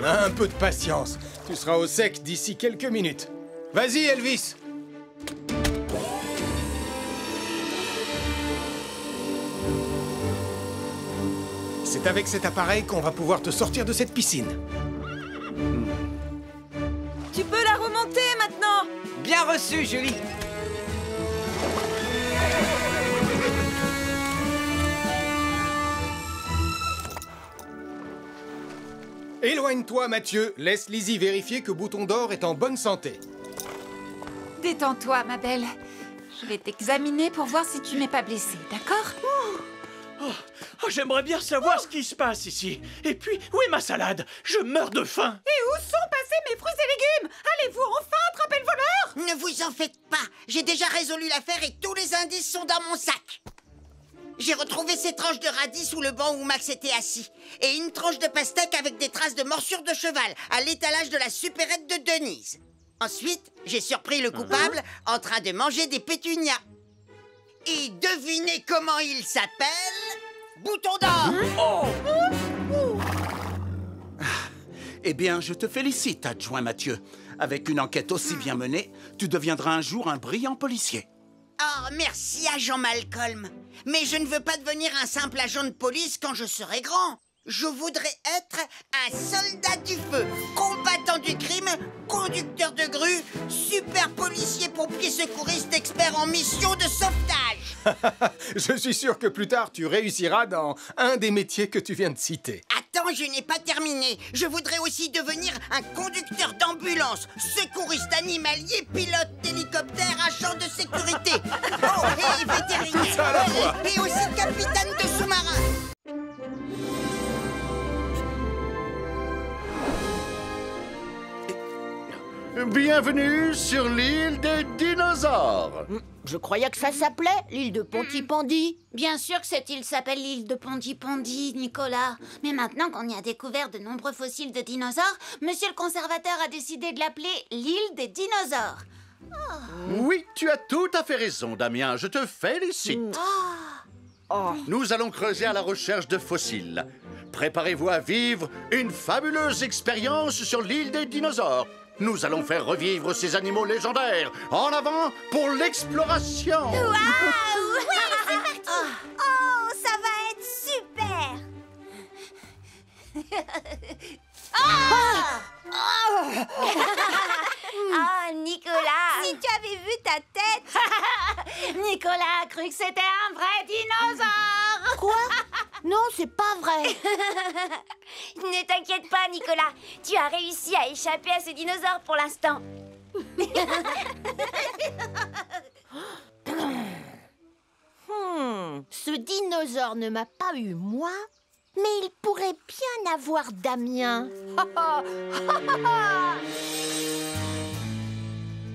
Un peu de patience. Tu seras au sec d'ici quelques minutes. Vas-y, Elvis! C'est avec cet appareil qu'on va pouvoir te sortir de cette piscine. Tu peux la remonter maintenant. Bien reçu, Julie. Éloigne-toi, Mathieu. Laisse Lizzie vérifier que Bouton d'Or est en bonne santé. Détends-toi, ma belle. Je vais t'examiner pour voir si tu n'es pas blessée, d'accord? J'aimerais bien savoir ce qui se passe ici. Et puis, où est ma salade? Je meurs de faim. Et où sont passés mes fruits et légumes? Allez-vous enfin attraper le voleur? Ne vous en faites pas. J'ai déjà résolu l'affaire et tous les indices sont dans mon sac. J'ai retrouvé ces tranches de radis sous le banc où Max était assis. Et une tranche de pastèque avec des traces de morsure de cheval à l'étalage de la supérette de Denise. Ensuite, j'ai surpris le coupable en train de manger des pétunias. Et devinez comment il s'appelle? Bouton d'Or! Eh bien, je te félicite, adjoint Mathieu. Avec une enquête aussi bien menée, tu deviendras un jour un brillant policier. Oh, merci, agent Malcolm. Mais je ne veux pas devenir un simple agent de police quand je serai grand. Je voudrais être un soldat du feu, combattant du crime, conducteur de grue, super policier, pompier, secouriste, expert en mission de sauvetage. Je suis sûr que plus tard, tu réussiras dans un des métiers que tu viens de citer. Attends, je n'ai pas terminé. Je voudrais aussi devenir un conducteur d'ambulance, secouriste animalier, pilote d'hélicoptère, agent de sécurité. Oh, et vétérinaire. Tout ça à la fois. Et aussi capitaine de sous-marin. Bienvenue sur l'île des dinosaures. Je croyais que ça s'appelait l'île de Pontypandy. Bien sûr que cette île s'appelle l'île de Pontypandy, Nicolas. Mais maintenant qu'on y a découvert de nombreux fossiles de dinosaures, monsieur le conservateur a décidé de l'appeler l'île des dinosaures. Oui, tu as tout à fait raison, Damien. Je te félicite. Nous allons creuser à la recherche de fossiles. Préparez-vous à vivre une fabuleuse expérience sur l'île des dinosaures. Nous allons faire revivre ces animaux légendaires. En avant pour l'exploration. Waouh! Oui, c'est parti! Oh, ça va être super! Ah, Nicolas! Si tu avais vu ta tête! Nicolas a cru que c'était un vrai dinosaure! Quoi? Non, c'est pas vrai! Ne t'inquiète pas, Nicolas. Tu as réussi à échapper à ce dinosaure pour l'instant. Ce dinosaure ne m'a pas eu moi, mais il pourrait bien avoir Damien.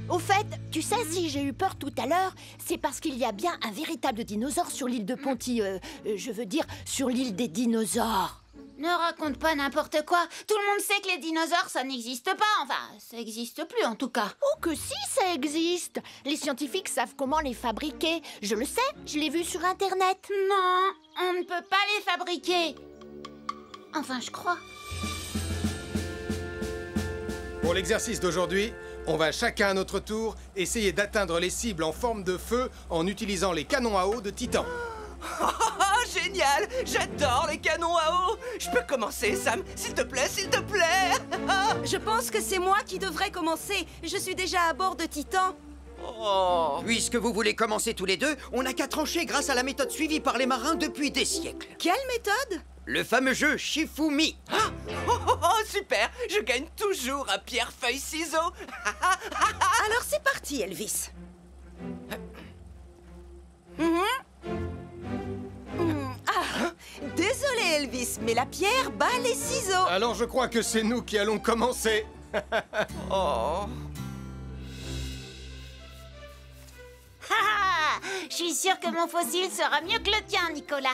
Au fait, tu sais, si j'ai eu peur tout à l'heure, c'est parce qu'il y a bien un véritable dinosaure sur l'île de Ponty... je veux dire, sur l'île des dinosaures. Ne raconte pas n'importe quoi. Tout le monde sait que les dinosaures, ça n'existe pas. Enfin, ça n'existe plus en tout cas. Oh que si, ça existe. Les scientifiques savent comment les fabriquer. Je le sais, je l'ai vu sur Internet. Non, on ne peut pas les fabriquer. Enfin, je crois. Pour l'exercice d'aujourd'hui, on va chacun à notre tour essayer d'atteindre les cibles en forme de feu en utilisant les canons à eau de Titan. Génial! J'adore les canons à eau! Je peux commencer, Sam? S'il te plaît, s'il te plaît! Je pense que c'est moi qui devrais commencer. Je suis déjà à bord de Titan. Puisque vous voulez commencer tous les deux, on n'a qu'à trancher grâce à la méthode suivie par les marins depuis des siècles. Quelle méthode? Le fameux jeu Shifumi. Super! Je gagne toujours à pierre-feuille-ciseaux! Alors c'est parti, Elvis. Désolé, Elvis, mais la pierre bat les ciseaux. Alors je crois que c'est nous qui allons commencer. Je suis sûre que mon fossile sera mieux que le tien, Nicolas.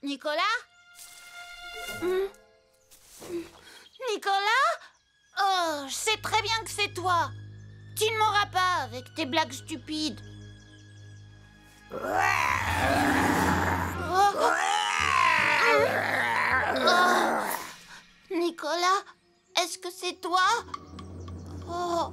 Nicolas? Nicolas? Oh, je sais très bien que c'est toi. Tu ne m'auras pas avec tes blagues stupides. Nicolas, est-ce que c'est toi? Oh.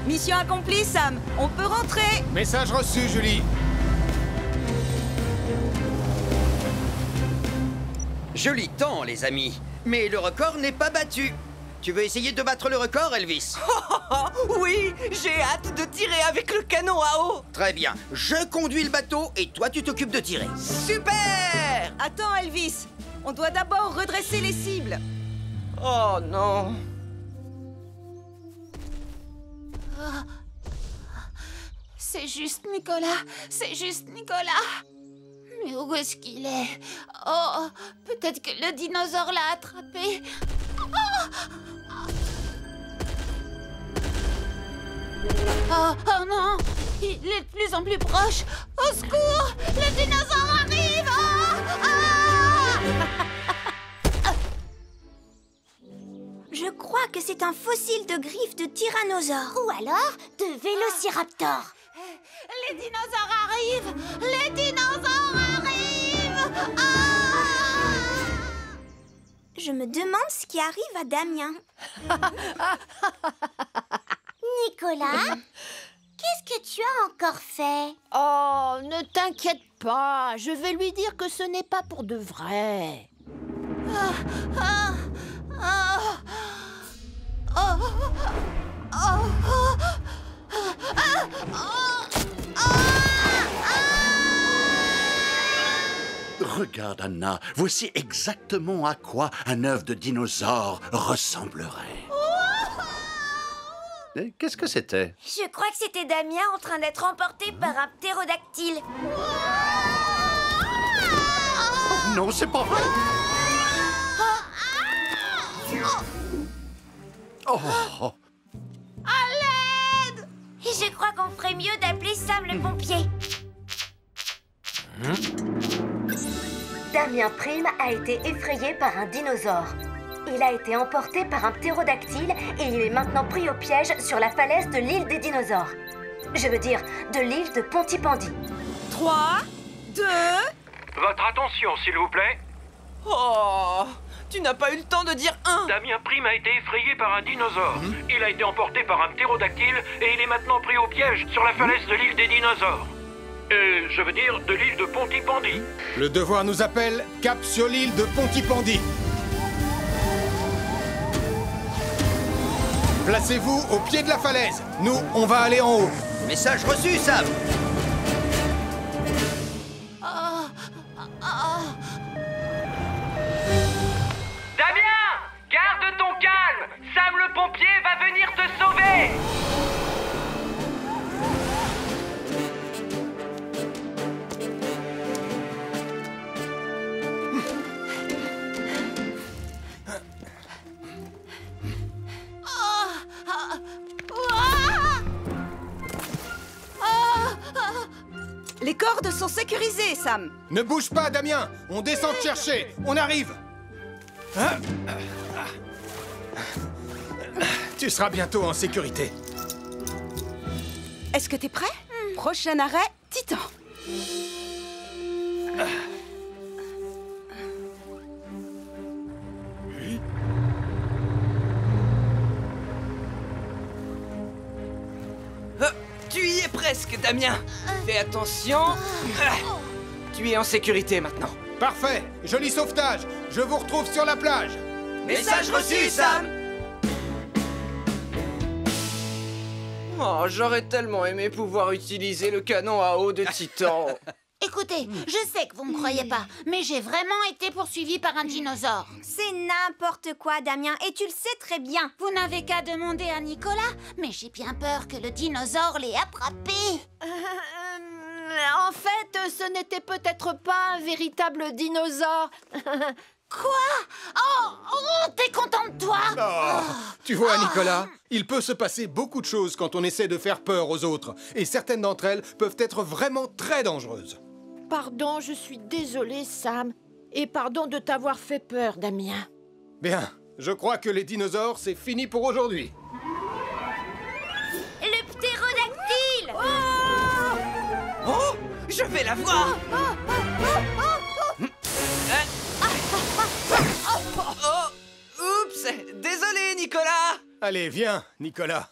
Mission accomplie, Sam. On peut rentrer. Message reçu, Julie. Joli temps, les amis. Mais le record n'est pas battu. Tu veux essayer de battre le record, Elvis? Oui, j'ai hâte de tirer avec le canon à eau. Très bien. Je conduis le bateau et toi, tu t'occupes de tirer. Super! Attends, Elvis. On doit d'abord redresser les cibles. Oh non. C'est juste Nicolas. C'est juste Nicolas. Mais où est-ce qu'il est? Oh, peut-être que le dinosaure l'a attrapé. Oh non! Il est de plus en plus proche! Au secours! Le dinosaure arrive! Je crois que c'est un fossile de griffes de tyrannosaure. Ou alors de vélociraptor. Les dinosaures arrivent! Les dinosaures arrivent! Je me demande ce qui arrive à Damien. Nicolas, qu'est-ce que tu as encore fait? Oh, ne t'inquiète pas, je vais lui dire que ce n'est pas pour de vrai. Regarde, Anna, voici exactement à quoi un œuf de dinosaure ressemblerait. Qu'est-ce que c'était? Je crois que c'était Damien en train d'être emporté par un ptérodactyle. Non, c'est pas vrai. Oh. À l'aide! Je crois qu'on ferait mieux d'appeler Sam le pompier. Damien Prime a été effrayé par un dinosaure. Il a été emporté par un ptérodactyle et il est maintenant pris au piège sur la falaise de l'île des dinosaures. Je veux dire, de l'île de Pontypandy. 3, 2... Votre attention, s'il vous plaît. Oh, tu n'as pas eu le temps de dire 1. Damien Prime a été effrayé par un dinosaure. Il a été emporté par un ptérodactyle et il est maintenant pris au piège sur la falaise de l'île des dinosaures. Je veux dire de l'île de Pontypandy. Le devoir nous appelle, cap sur l'île de Pontypandy. Placez-vous au pied de la falaise. Nous, on va aller en haut. Message reçu, Sam. Damien, garde ton calme. Sam le pompier va venir te sauver. Les cordes sont sécurisées, Sam. Ne bouge pas, Damien. On descend te chercher. On arrive. Tu seras bientôt en sécurité. Est-ce que t'es prêt? Prochain arrêt, Titan. Tu y es presque, Damien. Fais attention. Tu es en sécurité maintenant. Parfait. Joli sauvetage. Je vous retrouve sur la plage. Message reçu, Sam. Oh, j'aurais tellement aimé pouvoir utiliser le canon à eau de Titan. Écoutez, je sais que vous me croyez pas, mais j'ai vraiment été poursuivi par un dinosaure. C'est n'importe quoi, Damien, et tu le sais très bien. Vous n'avez qu'à demander à Nicolas, mais j'ai bien peur que le dinosaure l'ait attrapé. En fait, ce n'était peut-être pas un véritable dinosaure. Quoi? Oh, t'es content de toi? Tu vois, Nicolas, il peut se passer beaucoup de choses quand on essaie de faire peur aux autres. Et certaines d'entre elles peuvent être vraiment très dangereuses. Pardon, je suis désolée, Sam. Et pardon de t'avoir fait peur, Damien. Bien, je crois que les dinosaures, c'est fini pour aujourd'hui. Le ptérodactyle! Oh, je vais la voir. Oh, oups, désolé, Nicolas. Allez, viens, Nicolas.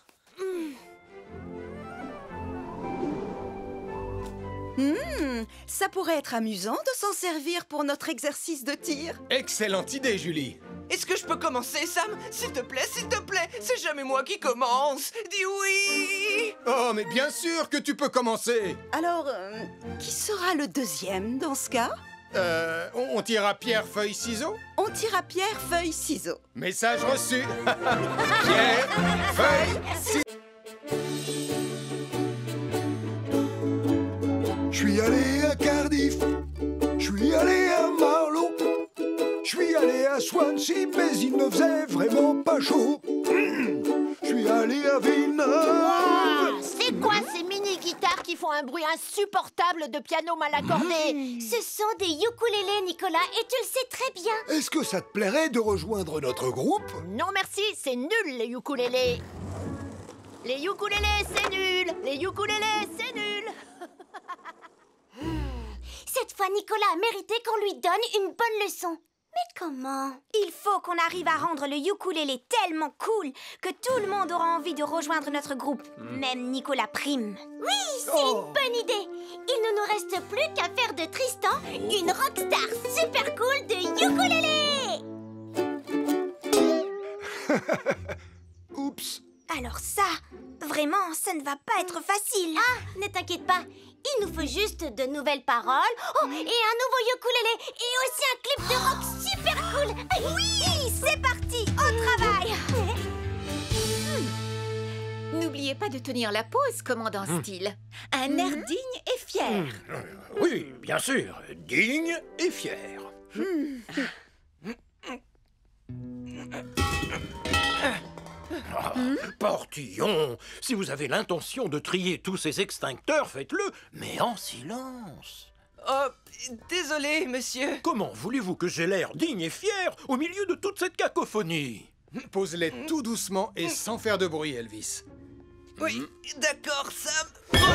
Ça pourrait être amusant de s'en servir pour notre exercice de tir. Excellente idée, Julie. Est-ce que je peux commencer, Sam? S'il te plaît, c'est jamais moi qui commence. Dis oui. Oh, mais bien sûr que tu peux commencer. Alors, qui sera le deuxième dans ce cas? On tire à pierre, feuille, ciseaux? On tire à pierre, feuille, ciseaux. Message reçu. Pierre, feuille, ciseaux. Je suis allé à Cardiff, je suis allé à Marlow, je suis allé à Swansea, mais il ne faisait vraiment pas chaud. Je suis allé à Villeneuve. C'est quoi ces mini-guitares qui font un bruit insupportable de piano mal accordé? Ce sont des ukulélés, Nicolas, et tu le sais très bien. Est-ce que ça te plairait de rejoindre notre groupe? Non merci, c'est nul les ukulélés. Les ukulélés, c'est nul. Les ukulélés, c'est nul. Cette fois, Nicolas a mérité qu'on lui donne une bonne leçon. Mais comment? Il faut qu'on arrive à rendre le ukulélé tellement cool que tout le monde aura envie de rejoindre notre groupe, même Nicolas Prime. Oui, c'est une bonne idée. Il ne nous reste plus qu'à faire de Tristan une rockstar super cool de ukulélé. Oups. Alors ça, vraiment, ça ne va pas être facile. Ah, ne t'inquiète pas. Il nous faut juste de nouvelles paroles, et un nouveau ukulélé, et aussi un clip de rock super cool. Oui, c'est parti, au travail. N'oubliez pas de tenir la pause, commandant Steele. Un air digne et fier. Oui, bien sûr, digne et fier. Portillon, si vous avez l'intention de trier tous ces extincteurs, faites-le, mais en silence. Oh, désolé, monsieur. Comment voulez-vous que j'ai l'air digne et fier au milieu de toute cette cacophonie? Pose-les tout doucement et sans faire de bruit, Elvis. Oui, d'accord, Sam. Ah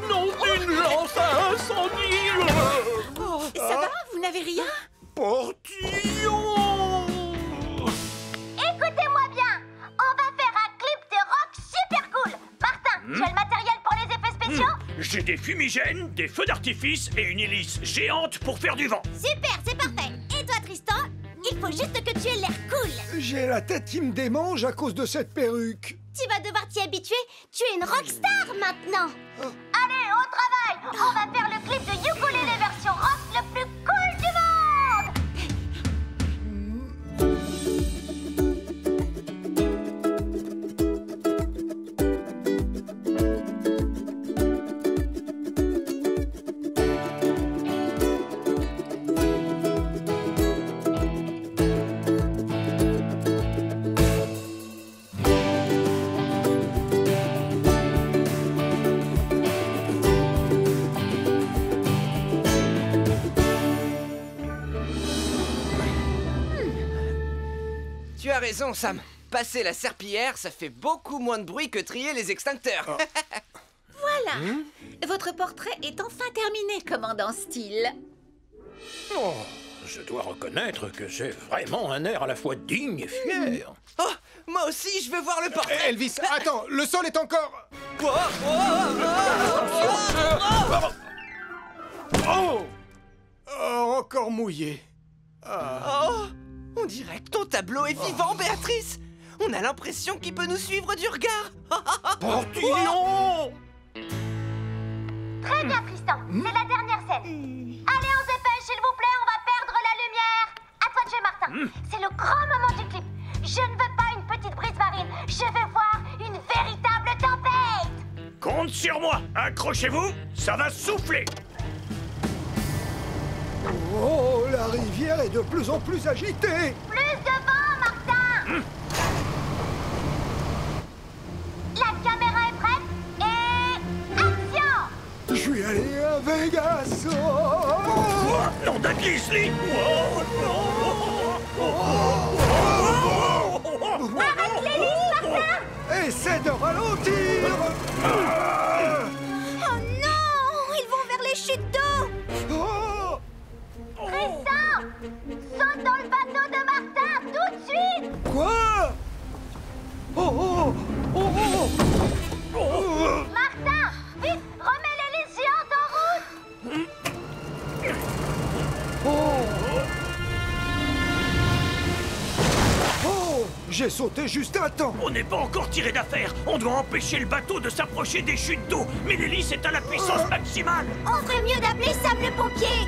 non, une lance à incendie. Ça va? Vous n'avez rien? Portillon! Écoutez-moi bien, on va faire un clip de rock super cool. Martin, tu as le matériel pour les effets spéciaux? J'ai des fumigènes, des feux d'artifice et une hélice géante pour faire du vent. Super, c'est parfait. Et toi, Tristan? Il faut juste que tu aies l'air cool. J'ai la tête qui me démange à cause de cette perruque. Tu vas devoir t'y habituer. Tu es une rockstar maintenant. Allez, au travail. On va faire le clip de ukulélé version rock le plus cool du monde. Tu as raison, Sam. Passer la serpillière, ça fait beaucoup moins de bruit que trier les extincteurs. Voilà. Votre portrait est enfin terminé, commandant Steele. Oh, je dois reconnaître que j'ai vraiment un air à la fois digne et fier. Oh, moi aussi, je veux voir le portrait. Elvis, attends, le sol est encore... Oh, encore mouillé. Oh, on dirait que ton tableau est vivant, Béatrice. On a l'impression qu'il peut nous suivre du regard. Portillon! Très bien, Tristan. C'est la dernière scène. Allez, on se dépêche, s'il vous plaît, on va perdre la lumière. À toi de jouer, Martin. C'est le grand moment du clip. Je ne veux pas une petite brise marine. Je veux voir une véritable tempête. Compte sur moi. Accrochez-vous, ça va souffler. Oh, la rivière est de plus en plus agitée. Plus de vent, Martin. La caméra est prête et... action! Je vais aller à Vegas. Nom d'un grizzly. Arrête l'hélice, Martin! Essaie de ralentir. Oh non! Ils vont vers les chutes d'eau! Tristan! Saute dans le bateau de Martin, tout de suite! Quoi? Martin, vite, remets l'hélice géante en route! J'ai sauté juste à temps. On n'est pas encore tiré d'affaire. On doit empêcher le bateau de s'approcher des chutes d'eau. Mais l'hélice est à la puissance maximale. On ferait mieux d'appeler Sam le pompier!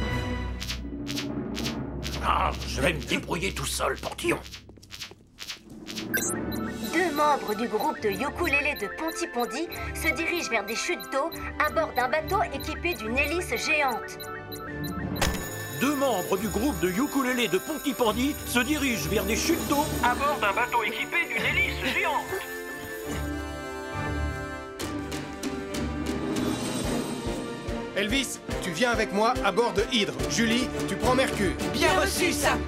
Ah, je vais me débrouiller tout seul, Portillon. Deux membres du groupe de ukulélé de Pontypondi se dirigent vers des chutes d'eau à bord d'un bateau équipé d'une hélice géante. Deux membres du groupe de ukulélé de Pontypondi se dirigent vers des chutes d'eau À bord d'un bateau équipé d'une hélice géante. Elvis, tu viens avec moi à bord de Hydre. Julie, tu prends Mercure. Bien reçu, Sam.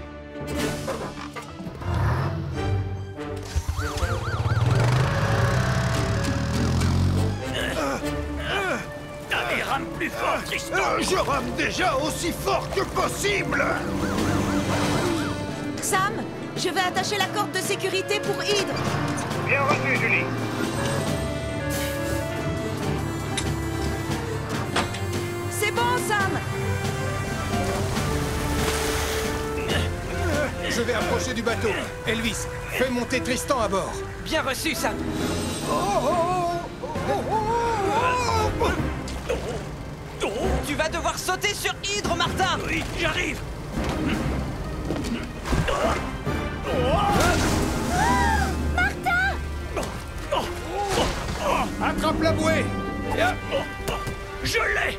Allez, rame plus fort, Tristan. Je rame déjà aussi fort que possible. Sam, je vais attacher la corde de sécurité pour Hydre. Bien reçu, Julie. C'est bon, Sam. Je vais approcher du bateau. Elvis, fais monter Tristan à bord. Bien reçu, Sam. Tu vas devoir sauter sur Hydre, Martin. Oui, j'arrive. Attrape la bouée! Je l'ai.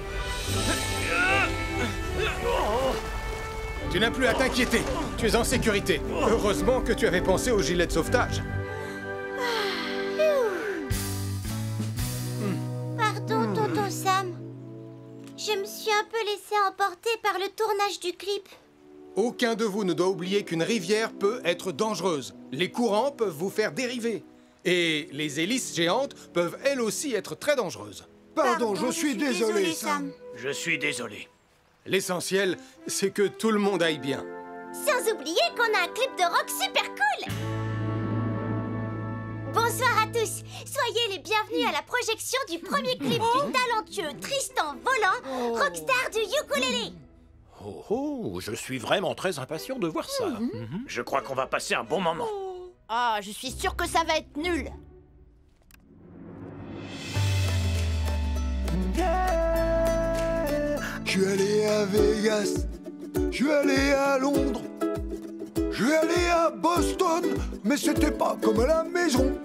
Tu n'as plus à t'inquiéter. Tu es en sécurité. Heureusement que tu avais pensé au gilet de sauvetage. Pardon, tonton Sam. Je me suis un peu laissé emporter par le tournage du clip. Aucun de vous ne doit oublier qu'une rivière peut être dangereuse. Les courants peuvent vous faire dériver. Et les hélices géantes peuvent elles aussi être très dangereuses. Pardon, je suis désolé, Sam. Je suis désolé. L'essentiel, c'est que tout le monde aille bien. Sans oublier qu'on a un clip de rock super cool. Bonsoir à tous. Soyez les bienvenus à la projection du premier clip du talentueux Tristan Volant, rockstar du ukulélé. Oh oh, je suis vraiment très impatient de voir ça. Je crois qu'on va passer un bon moment. Ah, je suis sûre que ça va être nul. Je suis allé à Vegas, je suis allé à Londres, je suis allé à Boston, mais c'était pas comme à la maison.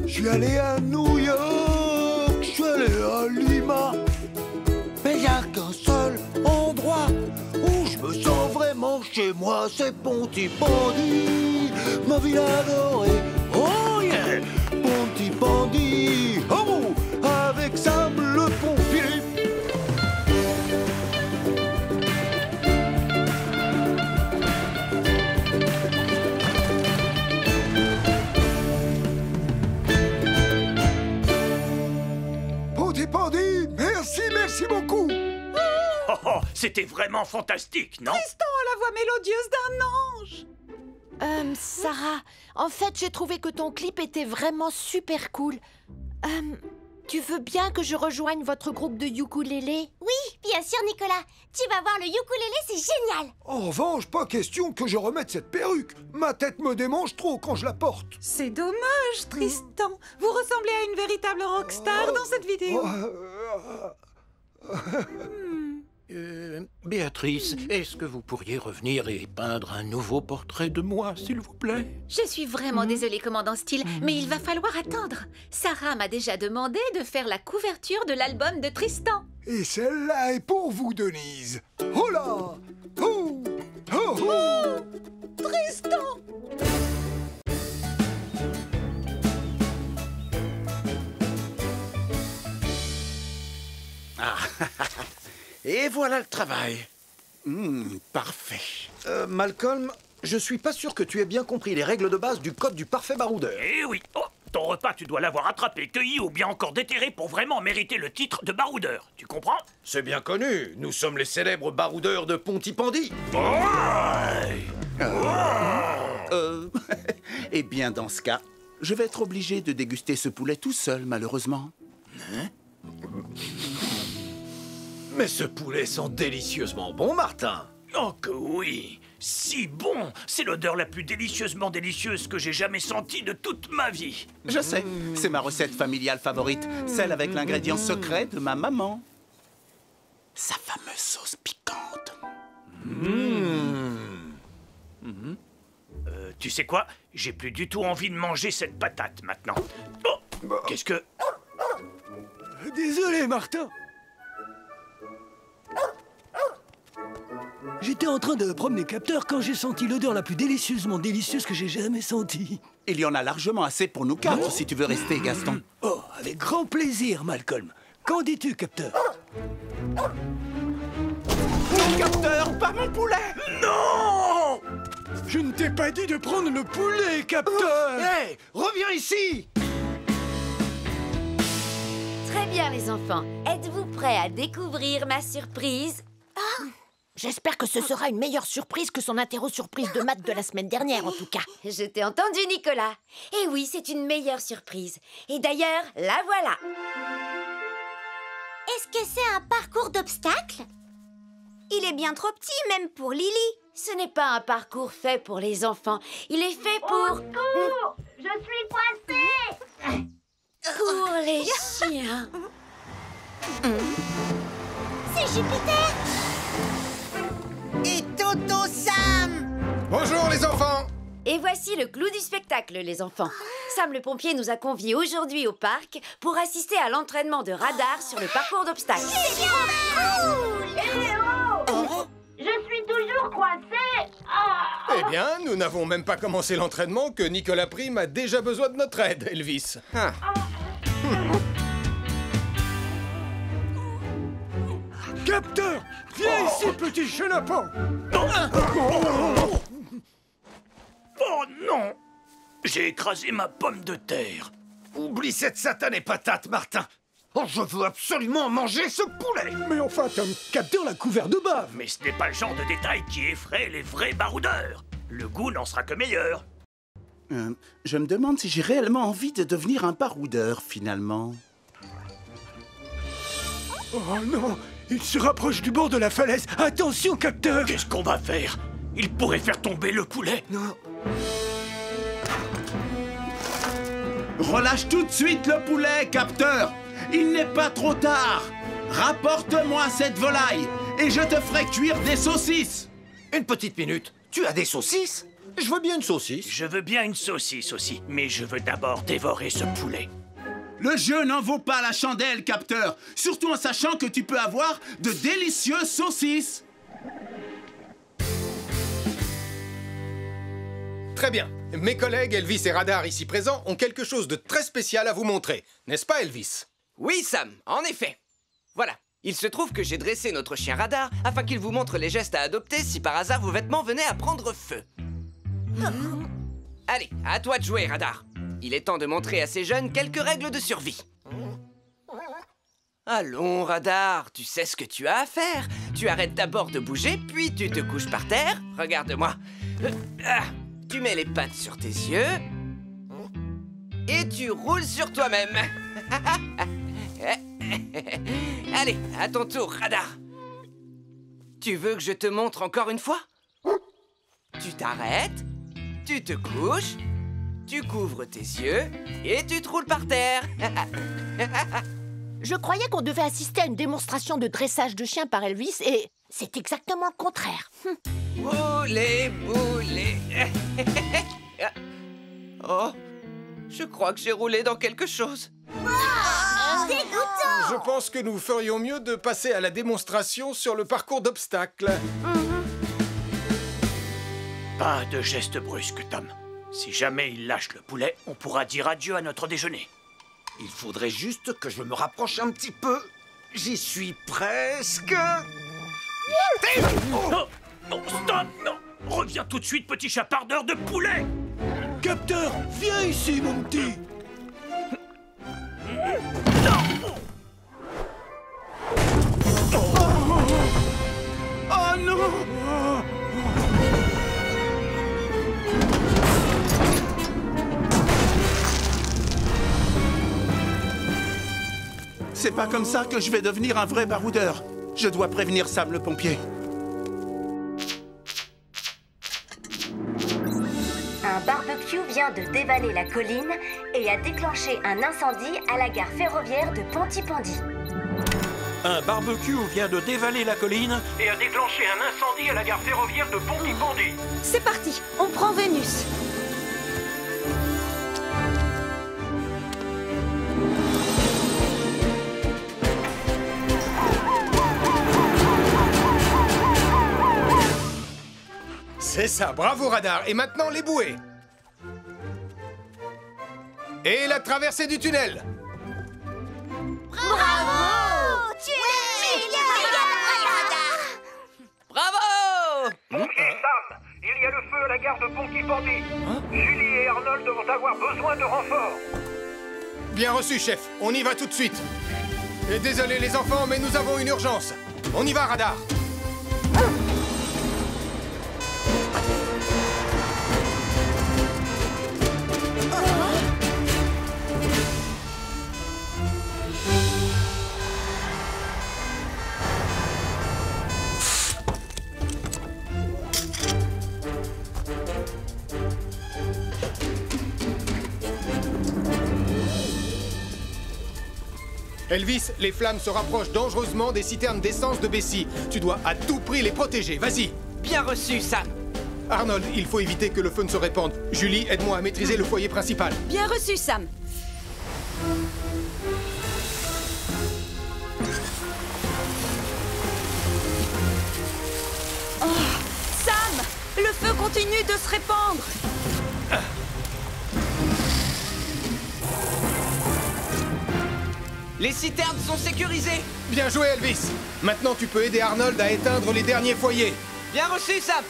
Je suis allé à New York, je suis allé à Lima, mais y a qu'un seul endroit où je me sens vraiment chez moi, c'est Pontypandy, ma ville adorée. Oh yeah, Pontypandy, oh, avec Sam le pompier. Pontypandy, merci beaucoup. Oh, oh, c'était vraiment fantastique, non? Tristan a la voix mélodieuse d'un ange. Sarah, en fait, j'ai trouvé que ton clip était vraiment super cool. Tu veux bien que je rejoigne votre groupe de ukulélé? Oui, bien sûr, Nicolas. Tu vas voir, le ukulélé, c'est génial. En revanche, pas question que je remette cette perruque. Ma tête me démange trop quand je la porte. C'est dommage, Tristan. Vous ressemblez à une véritable rockstar dans cette vidéo. Béatrice, est-ce que vous pourriez revenir et peindre un nouveau portrait de moi, s'il vous plaît? Je suis vraiment désolée, commandant Steele, mais il va falloir attendre. Sarah m'a déjà demandé de faire la couverture de l'album de Tristan. Et celle-là est pour vous, Denise. Oh là! Oh! Oh! Oh! Tristan! Ah, et voilà le travail. Parfait. Malcolm, je suis pas sûr que tu aies bien compris les règles de base du code du parfait baroudeur. Eh oui. Oh, ton repas, tu dois l'avoir attrapé, cueilli ou bien encore déterré pour vraiment mériter le titre de baroudeur. Tu comprends? C'est bien connu. Nous sommes les célèbres baroudeurs de Pontypandy. Eh bien, dans ce cas, je vais être obligé de déguster ce poulet tout seul, malheureusement. Mais ce poulet sent délicieusement bon, Martin. Oh que oui! Si bon! C'est l'odeur la plus délicieusement délicieuse que j'ai jamais sentie de toute ma vie. Je sais, c'est ma recette familiale favorite, celle avec l'ingrédient secret de ma maman. Sa fameuse sauce piquante. Tu sais quoi? J'ai plus du tout envie de manger cette patate maintenant. Oh! Qu'est-ce que... Désolé, Martin. J'étais en train de prendre mes capteurs quand j'ai senti l'odeur la plus délicieusement délicieuse que j'ai jamais sentie. Il y en a largement assez pour nous quatre, si tu veux rester, Gaston. Oh, avec grand plaisir, Malcolm. Qu'en dis-tu, capteur? Mon capteur, pas mon poulet! Non! Je ne t'ai pas dit de prendre le poulet, capteur! Hé, reviens ici! Très bien, les enfants. Êtes-vous prêts à découvrir ma surprise? J'espère que ce sera une meilleure surprise que son interro-surprise de maths de la semaine dernière, en tout cas. Je t'ai entendu, Nicolas. Et oui, c'est une meilleure surprise. Et d'ailleurs, la voilà. Est-ce que c'est un parcours d'obstacles? Il est bien trop petit, même pour Lily. Ce n'est pas un parcours fait pour les enfants. Il est fait pour... Au secours! Je suis coincée! Pour les chiens. C'est Jupiter. Et Toto Sam. Bonjour les enfants. Et voici le clou du spectacle, les enfants. Sam le pompier nous a conviés aujourd'hui au parc pour assister à l'entraînement de radar sur le parcours d'obstacles. C'est cool. Je suis toujours coincée. Eh bien, nous n'avons même pas commencé l'entraînement que Nicolas Prime a déjà besoin de notre aide, Elvis. Capteur, viens ici, petit chenapan. Oh non! J'ai écrasé ma pomme de terre. Oublie cette satanée patate, Martin. Oh, je veux absolument manger ce poulet. Mais enfin, Tom, Capteur l'a couvert de bave. Mais ce n'est pas le genre de détail qui effraie les vrais baroudeurs. Le goût n'en sera que meilleur. Je me demande si j'ai réellement envie de devenir un baroudeur, finalement. Oh non, il se rapproche du bord de la falaise. Attention, Capteur. Qu'est-ce qu'on va faire? Il pourrait faire tomber le poulet. Non. Relâche tout de suite le poulet, Capteur. Il n'est pas trop tard. Rapporte-moi cette volaille et je te ferai cuire des saucisses. Une petite minute. Tu as des saucisses? Je veux bien une saucisse. Je veux bien une saucisse aussi, mais je veux d'abord dévorer ce poulet. Le jeu n'en vaut pas la chandelle, Capteur. Surtout en sachant que tu peux avoir de délicieuses saucisses. Très bien. Mes collègues Elvis et Radar ici présents ont quelque chose de très spécial à vous montrer. N'est-ce pas, Elvis? Oui, Sam, en effet. Voilà. Il se trouve que j'ai dressé notre chien Radar afin qu'il vous montre les gestes à adopter si par hasard vos vêtements venaient à prendre feu. Allez, à toi de jouer, Radar. Il est temps de montrer à ces jeunes quelques règles de survie. Allons, Radar, tu sais ce que tu as à faire. Tu arrêtes d'abord de bouger, puis tu te couches par terre. Regarde-moi. Tu mets les pattes sur tes yeux. Et tu roules sur toi-même. Allez, à ton tour, Radar. Tu veux que je te montre encore une fois? Tu t'arrêtes, tu te couches, tu couvres tes yeux et tu te roules par terre. Je croyais qu'on devait assister à une démonstration de dressage de chien par Elvis et c'est exactement le contraire. Boulet, boulet. Oh, je crois que j'ai roulé dans quelque chose. Dégoûtant. Je pense que nous ferions mieux de passer à la démonstration sur le parcours d'obstacles. Pas de geste brusque, Tom. Si jamais il lâche le poulet, on pourra dire adieu à notre déjeuner. Il faudrait juste que je me rapproche un petit peu. J'y suis presque. Oh, non, stop, non. Reviens tout de suite, petit chapardeur de poulet. Capteur, viens ici, mon petit. Oh non! C'est pas comme ça que je vais devenir un vrai baroudeur. Je dois prévenir Sam le pompier. Un barbecue vient de dévaler la colline et a déclenché un incendie à la gare ferroviaire de Pontypandy. Un barbecue vient de dévaler la colline Et a déclenché un incendie à la gare ferroviaire de Pontypandy. C'est parti, on prend Vénus. C'est ça, bravo Radar. Et maintenant les bouées. Et la traversée du tunnel. Bravo. Tu es le meilleur, Radar. Bravo! Ok, Sam, il y a le feu à la gare de Pontypandy. Julie et Arnold vont avoir besoin de renforts. Bien reçu, chef. On y va tout de suite. Et désolé les enfants, mais nous avons une urgence. On y va, Radar. Elvis, les flammes se rapprochent dangereusement des citernes d'essence de Bessie. Tu dois à tout prix les protéger, vas-y. Bien reçu, Sam. Arnold, il faut éviter que le feu ne se répande. Julie, aide-moi à maîtriser le foyer principal. Bien reçu, Sam. Oh, Sam, le feu continue de se répandre. Les citernes sont sécurisées. Bien joué, Elvis. Maintenant, tu peux aider Arnold à éteindre les derniers foyers. Bien reçu, Sam.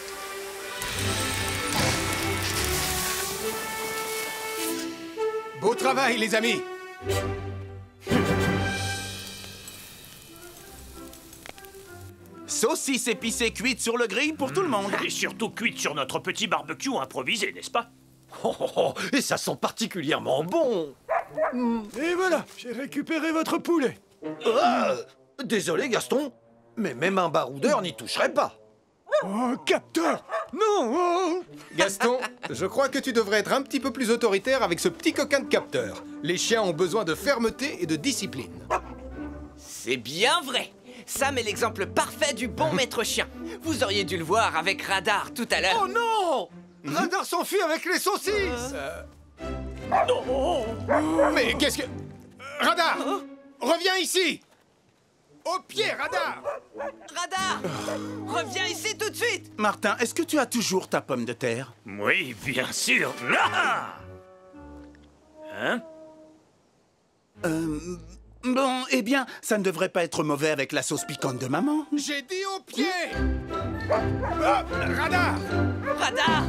Beau travail, les amis. Saucisse épicée cuite sur le grill pour tout le monde. Et surtout cuite sur notre petit barbecue improvisé, n'est-ce pas? Et ça sent particulièrement bon. Et voilà, j'ai récupéré votre poulet. Désolé, Gaston, mais même un baroudeur n'y toucherait pas. Oh, capteur! Non! Oh. Gaston, je crois que tu devrais être un petit peu plus autoritaire avec ce petit coquin de capteur. Les chiens ont besoin de fermeté et de discipline. C'est bien vrai. Sam est l'exemple parfait du bon maître chien. Vous auriez dû le voir avec Radar tout à l'heure. Oh non! Radar s'enfuit avec les saucisses. Mais qu'est-ce que... Radar! Reviens ici! Au pied, Radar! Radar! Reviens ici tout de suite! Martin, est-ce que tu as toujours ta pomme de terre? Oui, bien sûr. Ah! Hein? Bon, eh bien, ça ne devrait pas être mauvais avec la sauce piquante de maman. J'ai dit au pied! Ah, Radar! Radar!